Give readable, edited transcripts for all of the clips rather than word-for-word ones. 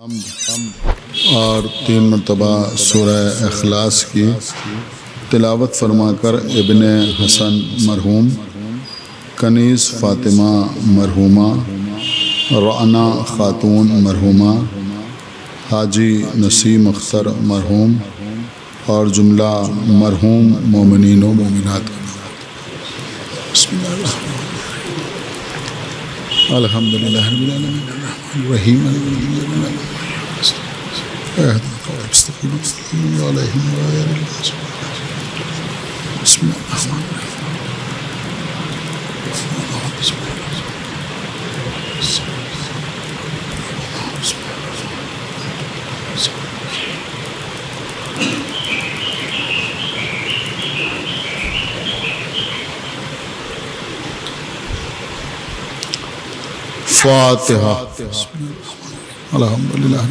اور 3 مرتبہ سورہ اخلاص کی تلاوت فرما کر ابن حسن مرحوم، کنیز فاطمہ مرحومہ، رعنا خاتون مرحومہ، حاجی نسیم اختر مرحوم اور جملہ مرحوم مومنین و مومنات کا بسم اللہ الرحمن الرحیم الحمدللہ رب العالمین الرحمن الرحیم بسم اللہ الرحمن الرحیم فاتحہ الحمدللہ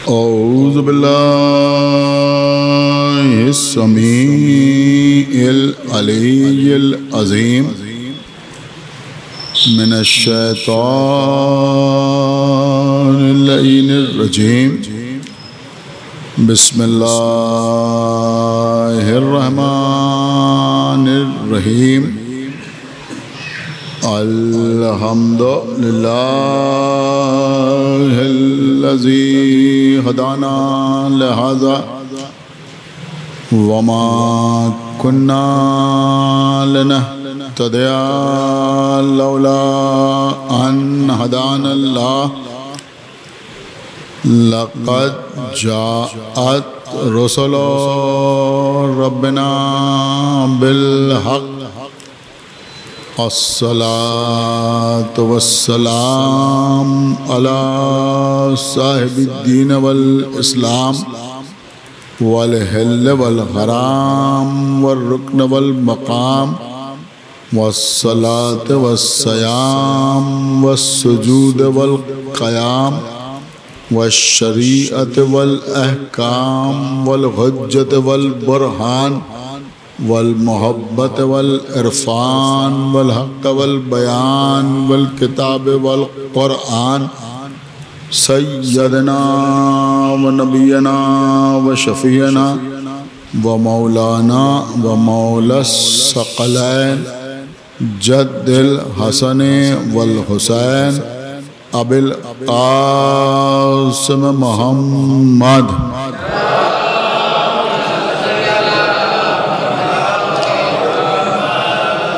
اعوذ باللہ السمیع العلی العظیم من الشیطان اللعین الرجیم بسم اللہ الرحمن الرحیم الحمدللہ الذی ہدانا لہذا وما کننا لنہتدی لولا ان ہدانا اللہ لقد جاءت رسل ربنا بالحق الصلاة والسلام على صاحب الدين والإسلام والحل والحرام والركن والمقام والصلاة والصيام والسجود والقيام والشریعت والاحکام والحجت والبرہان والمحبت والعرفان والحق والبیان والکتاب والقرآن سیدنا ونبینا وشفیعنا ومولانا ومولا الثقلین جد الحسن والحسین ابی القاسم محمد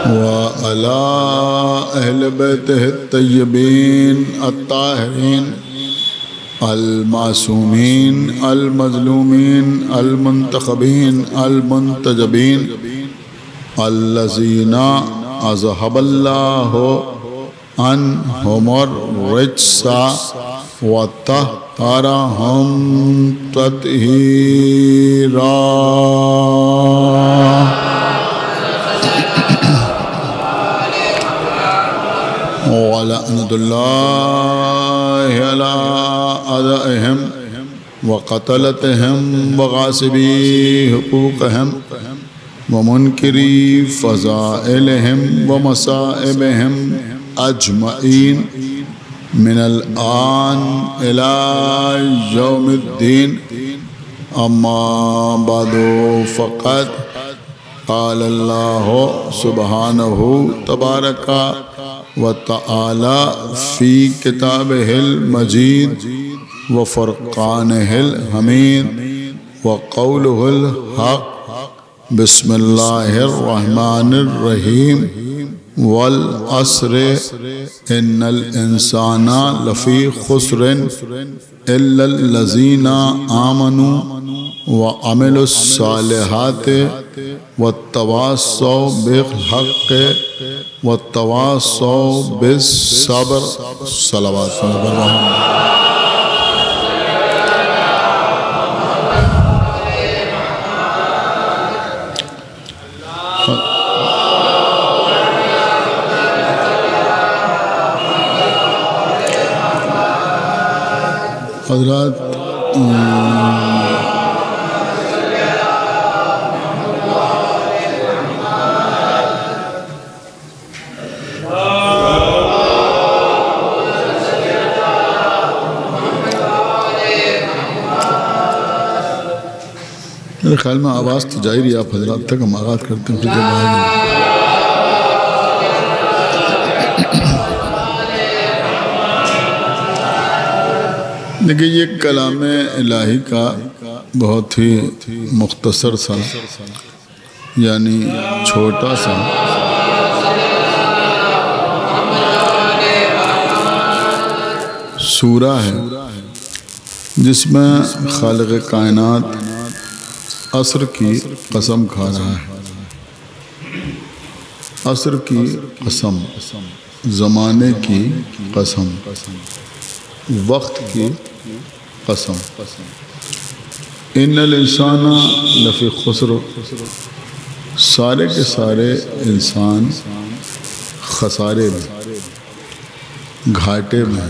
وعلى اہل بیتہ الطیبین الطاہرین المعصومین المظلومین المنتخبین المنتجبین الذین اذهب اللہ عنہم الرجس وطہرہم تطہیرا وَلَعْنَةُ اللَّهِ عَلَىٰ أَعْدَائِهِمْ وَقَتْلَتِهِمْ وَغَاصِبِي حُقُوقِهِمْ وَمُنْكِرِي فَضَائِلِهِمْ وَمَصَائِبِهِمْ أجمعین من الآن إلى يوم الدین اما بعد فقد قال اللہ سبحانہ تبارک وتعالی فی کتابہ المجید وفرقانہ الحمید وقولہ الحق بسم اللہ الرحمن الرحیم والعصر ان الانسان لفی خسر الا الذین آمنوا وعملوا الصالحات والتواصوا بالحق والتواصوا بالصبر صلوات اللہ حضرات میرے خیال میں آواز تو جا ہی رہی ہے، آپ حضرات تک ہم آغاز کرتے ہیں، پھر جب دیکھیں یہ کلام الہی کا بہت ہی مختصر سا یعنی چھوٹا سا سورہ ہے جس میں خالق کائنات عصر کی قسم کھا رہا ہے، عصر کی قسم، زمانے کی قسم، وقت کی قسم۔ ان الانسان لفی خسر، سارے کے سارے انسان خسارے میں، گھاٹے میں،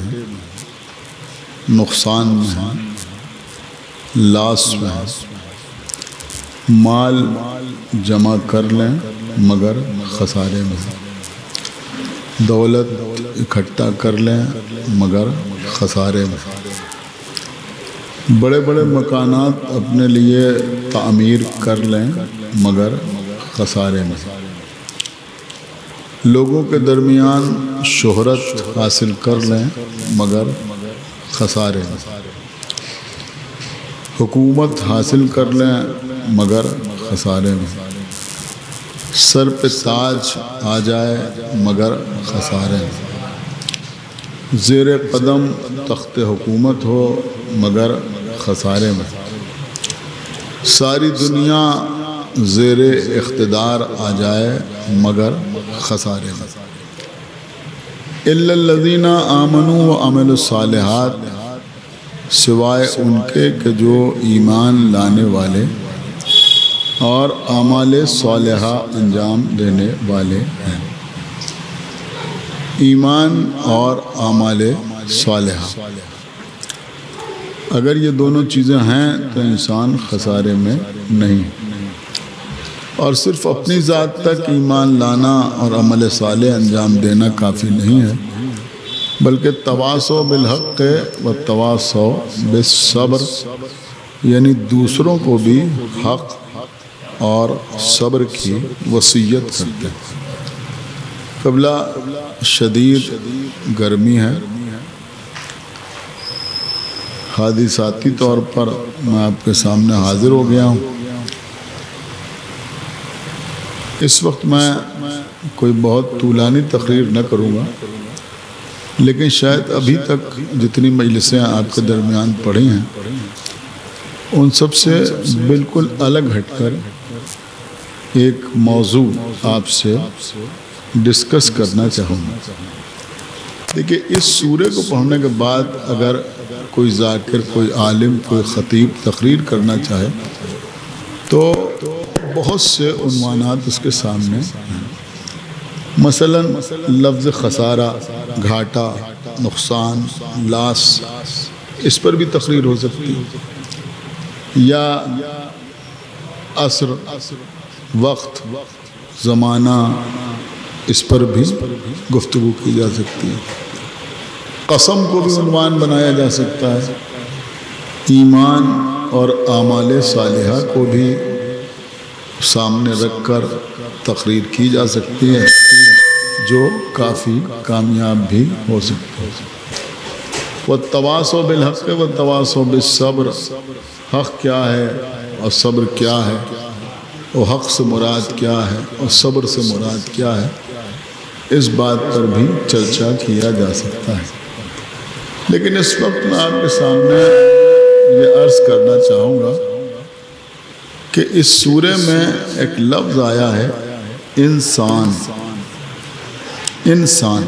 نقصان میں، لاس میں۔ مال جمع کر لیں مگر خسارے میں، دولت اکٹھا کر لیں مگر خسارے میں، بڑے بڑے مکانات اپنے لیے تعمیر کر لیں مگر خسارے میں، لوگوں کے درمیان شہرت حاصل کر لیں مگر خسارے میں، حکومت حاصل کر لیں مگر خسارے میں، سر پہ تاج آ جائے مگر خسارے میں، زیر قدم تخت حکومت ہو مگر خسارے میں، ساری دنیا زیر اقتدار آ جائے مگر خسارے میں، الا الذین آمنوا وعملوا الصالحات، سوائے ان کے کہ جو ایمان لانے والے اور اعمال صالحہ انجام دینے والے ہیں۔ ایمان اور اعمال صالحہ، اگر یہ دونوں چیزیں ہیں تو انسان خسارے میں نہیں، اور صرف اپنی ذات تک ایمان لانا اور عمل صالح انجام دینا کافی نہیں ہے، بلکہ تواصوا بالحق و تواصوا بالصبر، یعنی دوسروں کو بھی حق اور صبر کی وصیت کرتے ہیں۔ قبلہ شدید گرمی ہے، حادثاتی طور پر میں آپ کے سامنے حاضر ہو گیا ہوں۔ اس وقت میں کوئی بہت طولانی تقریر نہ کروں گا، لیکن شاید ابھی تک جتنی مجلسیں آپ کے درمیان پڑھی ہیں ان سب سے بالکل الگ ہٹ کر ایک موضوع آپ سے ڈسکس کرنا چاہوں گا۔ دیکھیے اس سورے کو پڑھنے کے بعد اگر کوئی ذاکر، کوئی عالم، کوئی خطیب تقریر کرنا چاہے تو بہت سے عنوانات اس کے سامنے ہیں۔ مثلا لفظ خسارہ، گھاٹا، نقصان، لاس، اس پر بھی تقریر ہو سکتی ہے، یا عصر، وقت، زمانہ، اس پر بھی گفتگو کی جا سکتی ہے۔ قسم کو بھی عنوان بنایا جا سکتا ہے، ایمان اور اعمال صالحہ کو بھی سامنے رکھ کر تقریر کی جا سکتی ہے، جو کافی کامیاب بھی ہو سکتی ہے۔ وَالتَّوَاصَوْا بِالْحَقِّ وَالتَّوَاصَوْا بِالصَّبْرِ، حق کیا ہے اور صبر کیا ہے، اور حق سے مراد کیا ہے اور صبر سے مراد کیا ہے، اس بات پر بھی چرچا کیا جا سکتا ہے۔ لیکن اس وقت میں آپ کے سامنے یہ عرض کرنا چاہوں گا کہ اس سورے میں ایک لفظ آیا ہے انسان، انسان،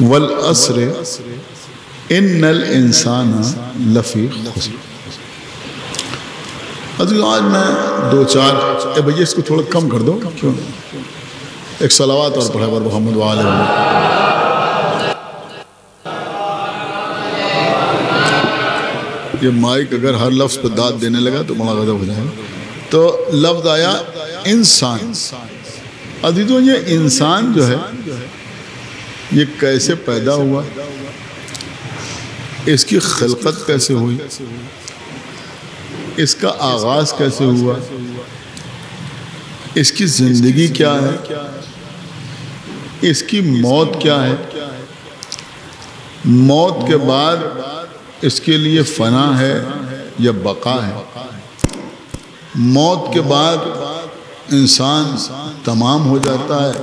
والعصر ان الانسان لفی خسر۔ آج میں دو چار بھئی اس کو تھوڑا کم کر دو، کیوں ایک صلوات اور پڑھے بر محمد وآلہ وسلم۔ یہ مائک اگر ہر لفظ پہ داد دینے لگا تو بڑا غضب ہو جائے گا. تو لفظ آیا انسان. عزیزوں یہ انسان جو ہے یہ کیسے پیدا ہوا، اس کی خلقت کیسے ہوئی، اس کا آغاز کیسے ہوا، اس کی زندگی کیا ہے، اس کی موت کیا ہے، موت کے بعد اس کے لیے فنا ہے یا بقا ہے، موت کے بعد انسان تمام ہو جاتا ہے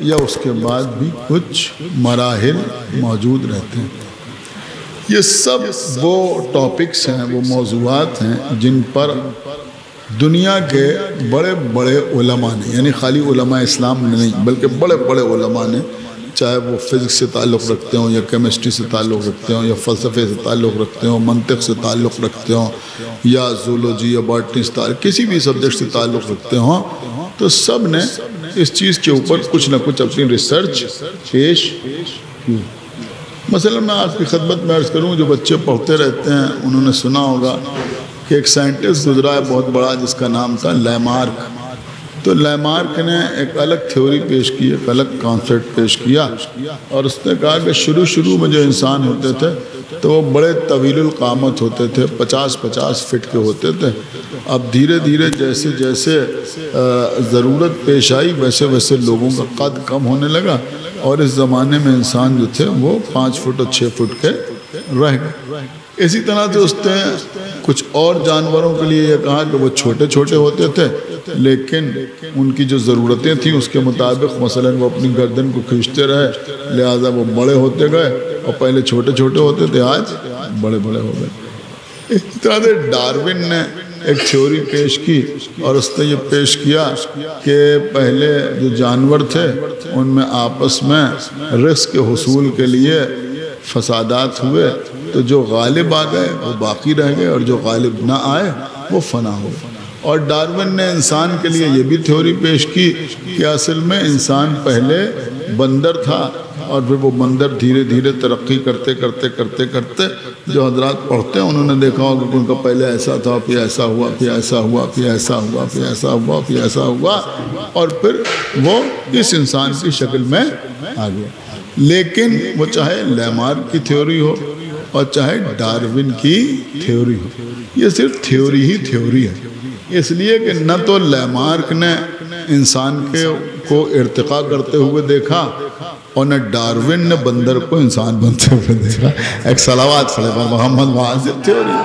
یا اس کے بعد بھی کچھ مراحل موجود رہتے ہیں. یہ سب وہ ٹاپکس ہیں، وہ موضوعات ہیں جن پر دنیا کے بڑے بڑے علماء نے، یعنی خالی علماء اسلام نے نہیں بلکہ بڑے بڑے علماء نے، چاہے وہ فزکس سے تعلق رکھتے ہوں یا کیمسٹری سے تعلق رکھتے ہوں یا فلسفے سے تعلق رکھتے ہوں، منطق سے تعلق رکھتے ہوں یا زولوجی یا باٹنی سے تعلق، کسی بھی سبجیکٹ سے تعلق رکھتے ہوں، تو سب نے اس چیز کے اوپر کچھ نہ کچھ اپنی ریسرچ پیش کی. مثلا میں آپ کی خدمت میں عرض کروں، جو بچے پڑھتے رہتے ہیں انہوں نے سنا ہوگا کہ ایک سائنٹسٹ گزرا ہے بہت بڑا جس کا نام تھا لیمارک. تو لیمارک نے ایک الگ تھیوری پیش کی، ایک الگ کانسیپٹ پیش کیا، اور اس نے کہا کہ شروع میں جو انسان ہوتے تھے تو وہ بڑے طویل القامت ہوتے تھے، 50 فٹ کے ہوتے تھے. اب دھیرے دھیرے جیسے جیسے ضرورت پیش آئی ویسے ویسے لوگوں کا قد کم ہونے لگا، اور اس زمانے میں انسان جو تھے وہ 5 فٹ اور 6 فٹ کے رہ گئے. اسی طرح سے اس نے کچھ اور جانوروں کے لیے یہ کہا کہ وہ چھوٹے چھوٹے ہوتے تھے لیکن ان کی جو ضرورتیں تھیں اس کے مطابق مثلا وہ اپنی گردن کو کھینچتے رہے، لہٰذا وہ بڑے ہوتے گئے، اور پہلے چھوٹے چھوٹے ہوتے تھے آج بڑے بڑے ہو گئے. اس طرح سے ڈارون نے ایک تھیوری پیش کی، اور اس نے یہ پیش کیا کہ پہلے جو جانور تھے ان میں آپس میں رزق کے حصول کے لیے فسادات ہوئے، تو جو غالب آ گئے وہ باقی رہ گئے اور جو غالب نہ آئے وہ فنا ہو گئے. اور ڈارون نے انسان کے لیے یہ بھی تھیوری پیش کی کہ اصل میں انسان پہلے بندر تھا، اور پھر وہ بندر دھیرے دھیرے ترقی کرتے کرتے کرتے کرتے جو حضرات پڑھتے ہیں انہوں نے دیکھا ہوگا کہ ان کا پہلے ایسا تھا، پھر ایسا ہوا، پھر ایسا ہوا، پھر ایسا ہوا، پھر ایسا ہوا، پھر ایسا ہوا، اور پھر وہ اس انسان کی شکل میں آ گیا. لیکن وہ چاہے لیمارک کی تھیوری ہو اور چاہے ڈارون کی تھیوری ہو، یہ صرف تھیوری ہی تھیوری ہے. اس لیے کہ نہ تو لیمارک نے انسان کو ارتقا کرتے ہوئے دیکھا اور نہ ڈارون نے بندر کو انسان بنتے ہوئے دیکھا. ایک صلوات پڑھے پر محمد معاذ تھیوری.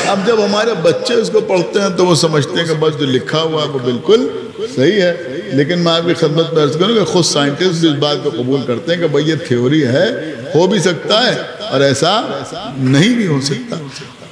اب جب ہمارے بچے اس کو پڑھتے ہیں تو وہ سمجھتے ہیں کہ بس جو لکھا ہوا ہے وہ بالکل صحیح ہے، لیکن میں آپ کی خدمت میں عرض کروں کہ خود سائنٹسٹ بھی اس بات کو قبول کرتے ہیں کہ بھئی یہ تھیوری ہے، ہو بھی سکتا ہے اور ایسا نہیں بھی ہو سکتا.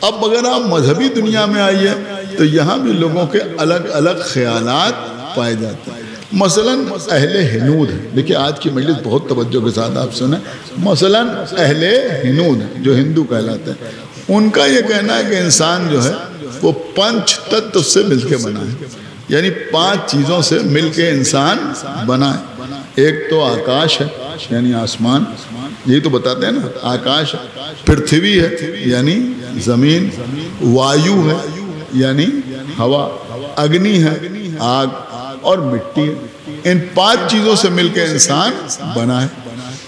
اب اگر آپ مذہبی دنیا میں آئیے تو یہاں بھی لوگوں کے الگ الگ خیالات پائے جاتے ہیں. مثلا اہل ہنود، دیکھیں آج کی مجلس بہت توجہ کے ساتھ آپ سنیں. مثلا اہل ہنود جو ہندو کہلاتے ہیں، ان کا یہ کہنا ہے کہ انسان جو ہے وہ 5 تتو سے مل کے بنا ہے، یعنی 5 چیزوں سے مل کے انسان بنا ہے. ایک تو آکاش ہے یعنی آسمان، یہی تو بتاتے ہیں نا آکاش. پرتھوی ہے یعنی زمین، وایو ہے یعنی ہوا، اگنی ہے آگ، اور مٹی ہے. ان 5 چیزوں سے مل کے انسان بنا ہے.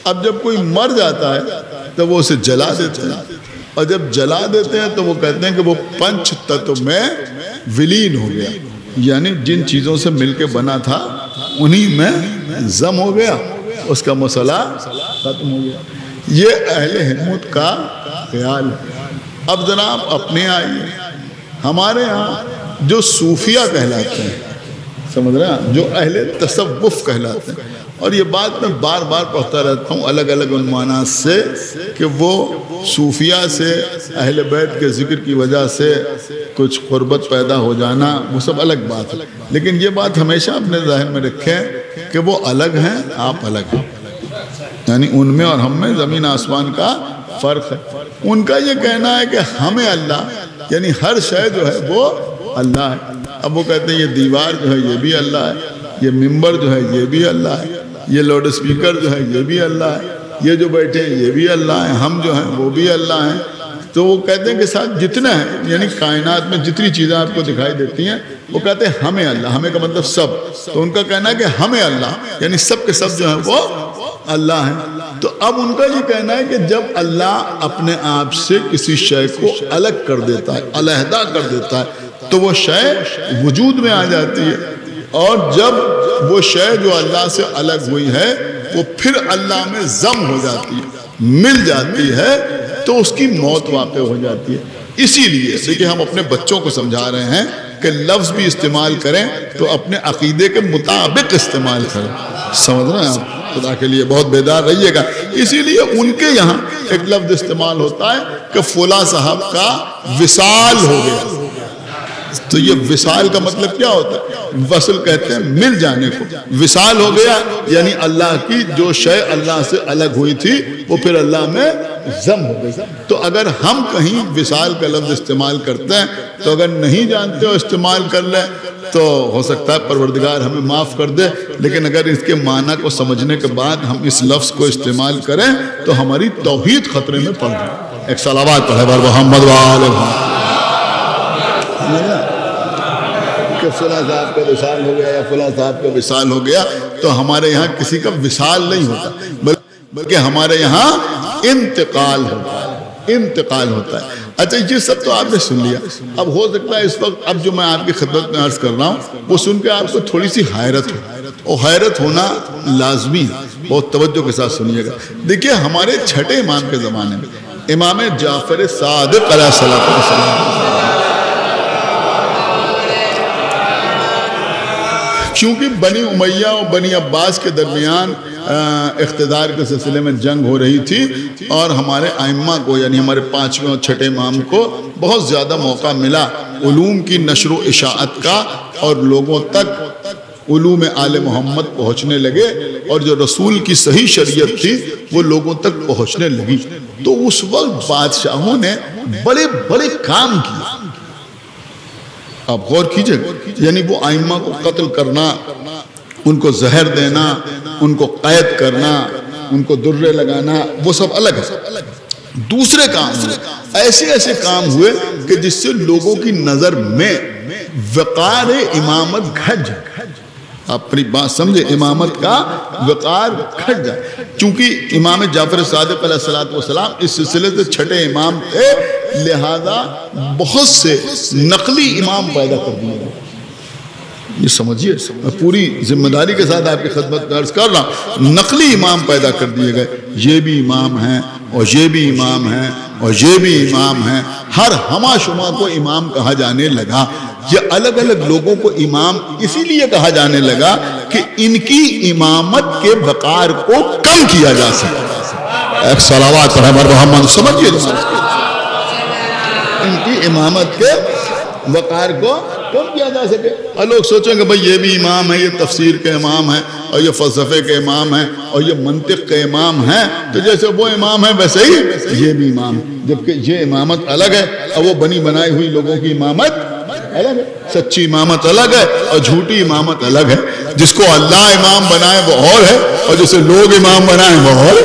اب جب کوئی مر جاتا ہے تو وہ اسے جلا دیتے ہیں، اور جب جلا دیتے ہیں تو وہ کہتے ہیں کہ وہ 5 تتو میں ولین ہو گیا، یعنی جن چیزوں سے مل کے بنا تھا انہی میں ضم ہو گیا، اس کا مسئلہ ختم ہو گیا. یہ اہل ہنود کا خیال ہے. اب جناب اپنے آئیے، ہمارے ہاں جو صوفیہ کہلاتے ہیں، سمجھ رہے ہیں، جو اہل تصوف کہلاتے ہیں، اور یہ بات میں بار بار پڑھتا رہتا ہوں الگ الگ عنوانات سے کہ وہ صوفیہ سے اہل بیت کے ذکر کی وجہ سے کچھ قربت پیدا ہو جانا وہ سب الگ بات ہے، لیکن یہ بات ہمیشہ اپنے ذہن میں رکھیں کہ وہ الگ ہیں، آپ الگ ہیں، یعنی ان میں اور ہم میں زمین آسمان کا فرق ہے. ان کا یہ کہنا ہے کہ ہمیں اللہ یعنی ہر شے جو ہے وہ اللہ ہے. اب وہ کہتے ہیں یہ دیوار جو ہے یہ بھی اللہ ہے، یہ ممبر جو ہے یہ بھی اللہ ہے، یہ لاؤڈ اسپیکر جو ہے یہ بھی اللہ ہے، یہ جو بیٹھے ہیں یہ بھی اللہ ہیں، ہم جو ہیں وہ بھی اللہ ہیں. تو وہ کہتے ہیں کہ ساتھ جتنا ہے، یعنی کائنات میں جتنی چیزیں آپ کو دکھائی دیتی ہیں، وہ کہتے ہیں ہمیں اللہ. ہمیں کا مطلب سب. تو ان کا کہنا ہے کہ ہمیں اللہ، یعنی سب کے سب جو ہیں وہ اللہ ہیں. تو اب ان کا یہ کہنا ہے کہ جب اللہ اپنے آپ سے کسی شے کو الگ کر دیتا ہے، علیحدہ کر دیتا ہے، تو وہ شے وجود میں آ جاتی ہے. اور جب وہ شے جو اللہ سے الگ ہوئی ہے وہ پھر اللہ میں ضم ہو جاتی ہے، مل جاتی ہے، تو اس کی موت واقع ہو جاتی ہے. اسی لیے دیکھیں ہم اپنے بچوں کو سمجھا رہے ہیں کہ لفظ بھی استعمال کریں تو اپنے عقیدے کے مطابق استعمال کریں. سمجھ رہے ہیں آپ؟ خدا کے لیے بہت بیدار رہیے گا. اسی لیے ان کے یہاں ایک لفظ استعمال ہوتا ہے کہ فلاں صاحب کا وصال ہو گیا. تو یہ وصال کا مطلب کیا ہوتا ہے؟ وصل کہتے ہیں مل جانے کو. وصال ہو گیا یعنی اللہ کی جو شے اللہ سے الگ ہوئی تھی وہ پھر اللہ میں ضم ہو گئی. تو اگر ہم کہیں وصال کا لفظ استعمال کرتے ہیں تو اگر نہیں جانتے ہو استعمال کر لیں تو ہو سکتا ہے پروردگار ہمیں معاف کر دے. لیکن اگر اس کے معنی کو سمجھنے کے بعد ہم اس لفظ کو استعمال کریں تو ہماری توحید خطرے میں پڑ جائے. ایک صلوات پڑھے بر محمد وآلہ محمد. کہ فلاں صاحب کا وصال ہو گیا یا فلاں صاحب کا وصال ہو گیا، تو ہمارے یہاں کسی کا وصال نہیں ہوتا، بلکہ ہمارے یہاں انتقال ہوتا ہے. انتقال ہوتا ہے. اچھا یہ سب تو آپ نے سن لیا. اب ہو سکتا ہے اس وقت اب جو میں آپ کی خدمت میں عرض کر رہا ہوں وہ سن کے آپ کو تھوڑی سی حیرت ہو، اور حیرت ہونا لازمی. بہت توجہ کے ساتھ سنیے گا. دیکھیے ہمارے چھٹے امام کے زمانے میں امام جعفر صادق علیہ السلام، چونکہ بنی امیہ اور بنی عباس کے درمیان اقتدار کے سلسلے میں جنگ ہو رہی تھی، اور ہمارے ائمہ کو یعنی ہمارے پانچویں اور چھٹے امام کو بہت زیادہ موقع ملا علوم کی نشر و اشاعت کا، اور لوگوں تک علوم آل محمد پہنچنے لگے، اور جو رسول کی صحیح شریعت تھی وہ لوگوں تک پہنچنے لگی. تو اس وقت بادشاہوں نے بڑے بڑے کام کیے. آپ غور کیجئے، یعنی وہ ائمہ کو قتل کرنا، ان کو زہر دینا، ان کو قید کرنا، ان کو درے لگانا، وہ سب الگ ہے. دوسرے کام ہوئے، ایسے ایسے کام ہوئے کہ جس سے لوگوں کی نظر میں وقار امامت گھٹ جائے. آپ اپنی بات سمجھے، امامت کا وقار گھٹ جائے. چونکہ امام جعفر صادق علیہ السلام اس سلسلے سے چھٹے امام تھے، لہذا بہت سے نقلی امام پیدا کر دیے گئے. یہ سمجھیے، میں پوری ذمہ داری کے ساتھ آپ کی خدمت میں عرض کر رہا ہوں، نقلی امام پیدا کر دیے گئے. یہ بھی امام ہیں اور یہ بھی امام ہیں اور یہ بھی امام ہیں. ہر ہمہ شمہ کو امام کہا جانے لگا. یہ الگ الگ لوگوں کو امام اسی لیے کہا جانے لگا کہ ان کی امامت کے وقار کو کم کیا جا سکے. ایک صلوات پر محمد. سمجھیے، ان کی امامت کے وقار کو کم کیا جا سکے. اور لوگ سوچیں کہ بھئی یہ بھی امام ہے، یہ تفسیر کے امام ہیں اور یہ فلسفے کے امام ہیں اور یہ منطق کے امام ہیں، تو جیسے وہ امام ہیں ویسے ہی یہ بھی امام، جبکہ یہ امامت الگ ہے اور وہ بنی بنائی ہوئی لوگوں کی امامت الگ ہے. سچی امامت الگ ہے اور جھوٹی امامت الگ ہے. جس کو اللہ امام بنائے وہ اور ہے، اور جسے لوگ امام بنائے وہ اور ہے.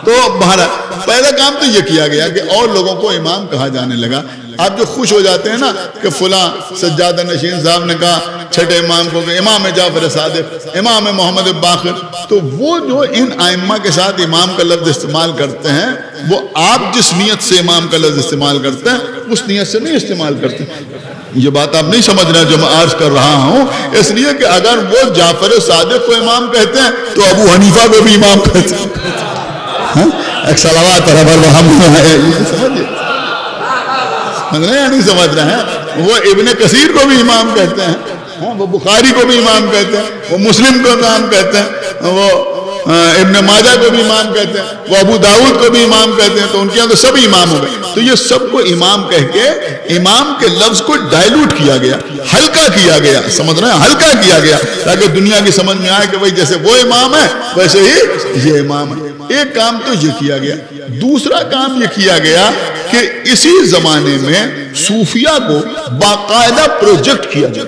تو بہرحال پہلا کام تو یہ کیا گیا کہ اور لوگوں کو امام کہا جانے لگا. آپ جو خوش ہو جاتے ہیں نا کہ فلاں سجادہ نشین صاحب نے کہا چھٹے امام کو کہ امام جعفر صادق، امام محمد باقر، تو وہ جو ان ائمہ کے ساتھ امام کا لفظ استعمال کرتے ہیں وہ آپ جس نیت سے امام کا لفظ استعمال کرتے ہیں اس نیت سے نہیں استعمال کرتے. یہ بات آپ نہیں سمجھ رہے ہیں جو میں عرض کر رہا ہوں. اس لیے کہ اگر وہ جعفر صادق کو امام کہتے ہیں تو ابو حنیفہ کو بھی امام کہتے ہیں. ایک صلوات پر محمد ہے. سمجھے نہیں سمجھ رہے ہیں؟ وہ ابن کثیر کو بھی امام کہتے ہیں، وہ بخاری کو بھی امام کہتے ہیں، وہ مسلم کو امام کہتے ہیں، وہ ابن ماجہ کو بھی امام کہتے ہیں، وہ ابو داؤد کو بھی امام کہتے ہیں. تو ان کے یہاں تو سب امام ہو گئے. تو یہ سب کو امام کہہ کے امام کے لفظ کو ڈائلوٹ کیا گیا، ہلکا کیا گیا. سمجھ رہے ہیں؟ ہلکا کیا گیا تاکہ دنیا کی سمجھ میں آئے کہ بھئی جیسے وہ امام ہے ویسے ہی یہ امام ہے. ایک کام تو یہ کیا گیا. دوسرا کام یہ کیا گیا کہ اسی زمانے میں صوفیہ کو باقاعدہ پروجیکٹ کیا گیا.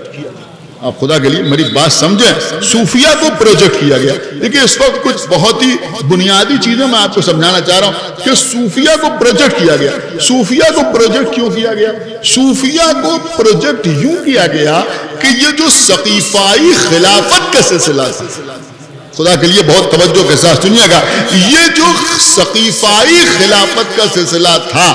آپ خدا کے لیے میری بات سمجھیں، صوفیہ کو پروجیکٹ کیا گیا. دیکھیں اس وقت کچھ بہت ہی بنیادی چیزیں میں آپ کو سمجھانا چاہ رہا ہوں کہ صوفیہ کو پروجیکٹ کیا گیا. صوفیہ کو پروجیکٹ کیوں کیا گیا؟ صوفیہ کو پروجیکٹ یوں کیا گیا کہ یہ جو سقیفائی خلافت کا سلسلہ تھا، خدا کے لیے بہت توجہ کے ساتھ سنیے گا، یہ جو سقیفائی خلافت کا سلسلہ تھا،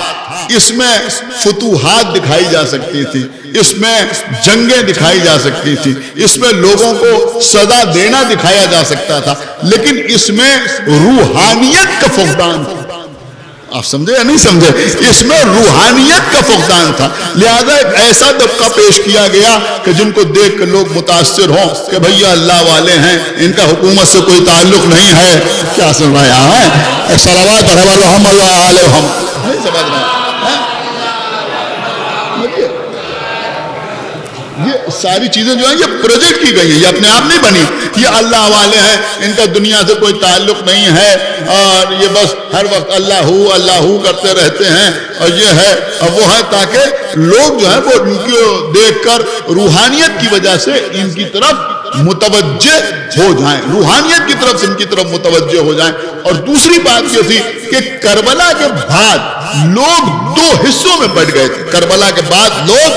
اس میں فتوحات دکھائی جا سکتی تھی، اس میں جنگیں دکھائی جا سکتی تھی، اس میں لوگوں کو سزا دینا دکھایا جا سکتا تھا، لیکن اس میں روحانیت کا فقدان تھا. آپ سمجھے یا نہیں سمجھے؟ اس میں روحانیت کا فقدان تھا. لہذا ایک ایسا طبقہ پیش کیا گیا کہ جن کو دیکھ کر لوگ متاثر ہوں کہ بھیا اللہ والے ہیں، ان کا حکومت سے کوئی تعلق نہیں ہے. کیا سن رہا ہے؟ صلوات پڑھے محمد علیہ محمد. نہیں سمجھ رہا ہے؟ یہ ساری چیزیں جو ہیں یہ پروجیکٹ کی گئی ہیں، یہ اپنے آپ نہیں بنی. یہ اللہ والے ہیں، ان کا دنیا سے کوئی تعلق نہیں ہے، اور یہ بس ہر وقت اللہ ہو کرتے رہتے ہیں، اور یہ ہے اور وہ ہے، تاکہ لوگ جو ہیں وہ ان کو دیکھ کر روحانیت کی وجہ سے ان کی طرف متوجہ ہو جائیں، روحانیت کی طرف سے ان کی طرف متوجہ ہو جائیں. اور دوسری بات یہ تھی کہ کربلا کے بعد لوگ دو حصوں میں بٹ گئے تھے. کربلا کے بعد لوگ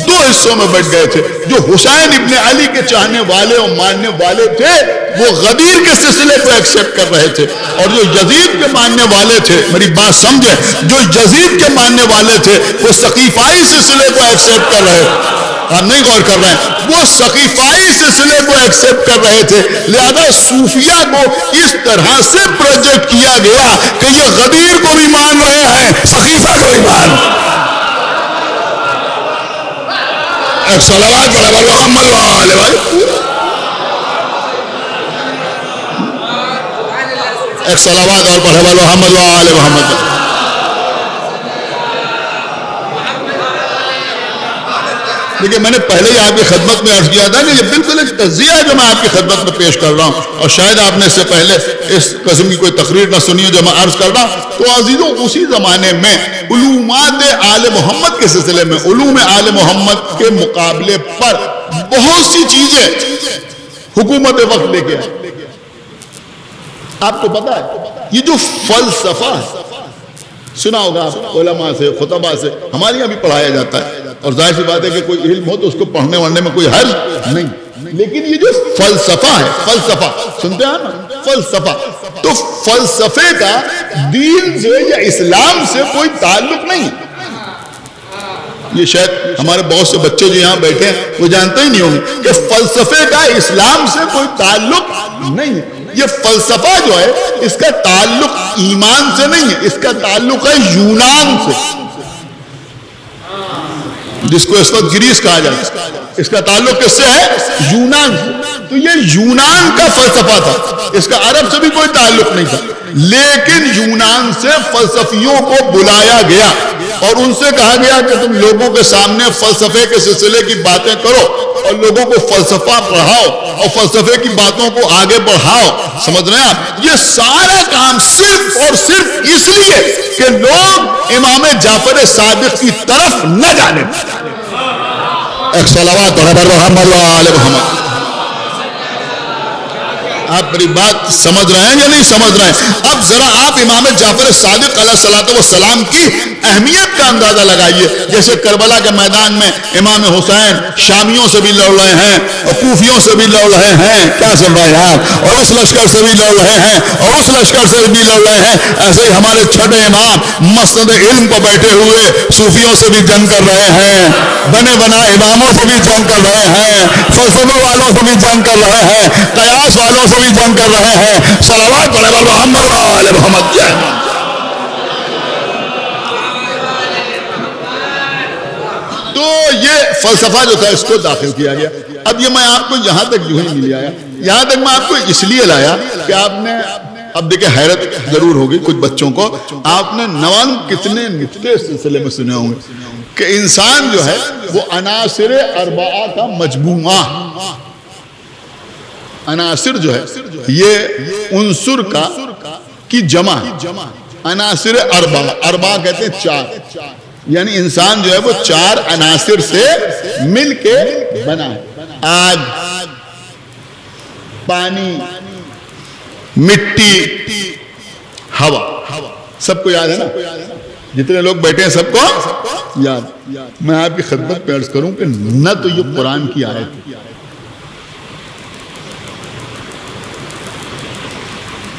دو حصوں میں بٹ گئے تھے. جو حسین ابن علی کے چاہنے والے اور ماننے والے تھے وہ غدیر کے سلسلے کو ایکسپٹ کر رہے تھے، اور جو یزید کے ماننے والے تھے، میری بات سمجھے، جو یزید کے ماننے والے تھے وہ سقیفائی سلسلے کو ایکسپٹ کر رہے تھے. آپ نہیں غور کر رہے ہیں، وہ سقیفائی سلسلے کو ایکسپٹ کر رہے تھے. لہذا صوفیہ کو اس طرح سے پروجیکٹ کیا گیا کہ یہ غدیر کو بھی مان رہے ہیں، سقیفہ کو بھی مان. ایک صلوات پڑھے محمد علیہ وسلم. ایک صلوات اور پڑھے محمد علیہ محمد. دیکھیں میں نے پہلے ہی آپ کی خدمت میں عرض کیا تھا کہ یہ بالکل ایک تجزیہ ہے جو میں آپ کی خدمت میں پیش کر رہا ہوں، اور شاید آپ نے اس سے پہلے اس قسم کی کوئی تقریر نہ سنی ہو جو میں عرض کر رہا ہوں. تو عزیزوں، اسی زمانے میں علومات آل محمد کے سلسلے میں، علوم آل محمد کے مقابلے پر بہت سی چیزیں حکومت وقت لے کے آئی. آپ کو پتا ہے یہ جو فلسفہ سنا ہوگا آپ علماء سے، خطبہ سے، ہمارے یہاں بھی پڑھایا جاتا ہے، اور ظاہر سی بات ہے کہ کوئی علم ہو تو اس کو پڑھنے وڑھنے میں کوئی حرج نہیں. لیکن یہ جو فلسفہ ہے، فلسفہ سنتے ہیں نا، فلسفہ، تو فلسفے کا دین سے یا اسلام سے کوئی تعلق نہیں. یہ شاید ہمارے بہت سے بچے جو یہاں بیٹھے ہیں وہ جانتے ہی نہیں ہوں گے کہ فلسفے کا اسلام سے کوئی تعلق نہیں ہے. یہ فلسفہ جو ہے اس کا تعلق ایمان سے نہیں ہے، اس کا تعلق ہے یونان سے، جس کو اس وقت گریس کہا جاتا ہے. اس کا تعلق کس سے ہے؟ یونان سے. تو یہ یونان کا فلسفہ تھا، اس کا عرب سے بھی کوئی تعلق نہیں تھا. لیکن یونان سے فلسفیوں کو بلایا گیا اور ان سے کہا گیا کہ تم لوگوں کے سامنے فلسفے کے سلسلے کی باتیں کرو اور لوگوں کو فلسفہ پڑھاؤ اور فلسفے کی باتوں کو آگے بڑھاؤ. سمجھ رہے ہیں آپ؟ یہ سارا کام صرف اور صرف اس لیے کہ لوگ امام جعفر صادق کی طرف نہ جانے. ایک صلوات پڑھے محمد علیہ محمد. آپ میری بات سمجھ رہے ہیں یا نہیں سمجھ رہے ہیں؟ اب ذرا آپ امام جعفر صادق علیہ السلام کی اہمیت کا اندازہ لگائیے. جیسے کربلا کے میدان میں امام حسین شامیوں سے بھی لڑ رہے ہیں اور کوفیوں سے بھی لڑ رہے ہیں، کیا سن رہے ہیں آپ، اور اس لشکر سے بھی لڑ رہے ہیں اور اس لشکر سے بھی لڑ رہے ہیں. ایسے ہی ہمارے چھٹے امام مسند علم کو بیٹھے ہوئے صوفیوں سے بھی جنگ کر رہے ہیں، بنے بنا اماموں سے بھی جنگ کر رہے ہیں، فلسفے والوں سے بھی جنگ کر رہے ہیں، قیاس والوں سے بھی جنگ کر رہے ہیں. صلوات پڑھے محمد علیہ محمد. تو یہ فلسفہ جو تھا اس کو داخل کیا گیا. اب یہ میں آپ کو یہاں تک جو ہی نہیں لے آیا، یہاں تک میں آپ کو اس لیے لایا کہ آپ نے اب دیکھیں حیرت ضرور ہوگی کچھ بچوں کو، آپ نے نوان کتنے نکتے سلسلے میں سنے ہوں گے کہ انسان جو ہے وہ عناصر اربعہ کا مجموعہ. عناصر جو ہے یہ عنصر کی جمع، عناصر اربعہ کہتے ہیں چار، یعنی انسان جو ہے وہ چار عناصر سے مل کے بنا ہے. آگ، پانی، مٹی، ہوا، سب کو یاد ہے نا؟ جتنے لوگ بیٹھے ہیں سب کو یاد۔ میں آپ کی خدمت میں عرض کروں کہ نہ تو یہ قرآن کی آیت،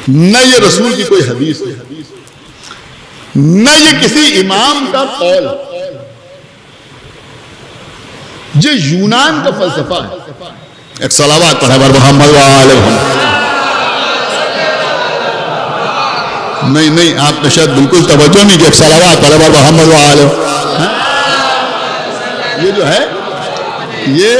نہ یہ رسول کی کوئی حدیث، نہ یہ کسی امام کا قول، یہ یونان کا فلسفہ ہے۔ ایک صلوات پڑھے بر محمد وآلہ۔ نہیں آپ نے شاید بالکل توجہ نہیں کہ ایک صلوات پڑھے بر محمد وآلہ۔ یہ جو ہے یہ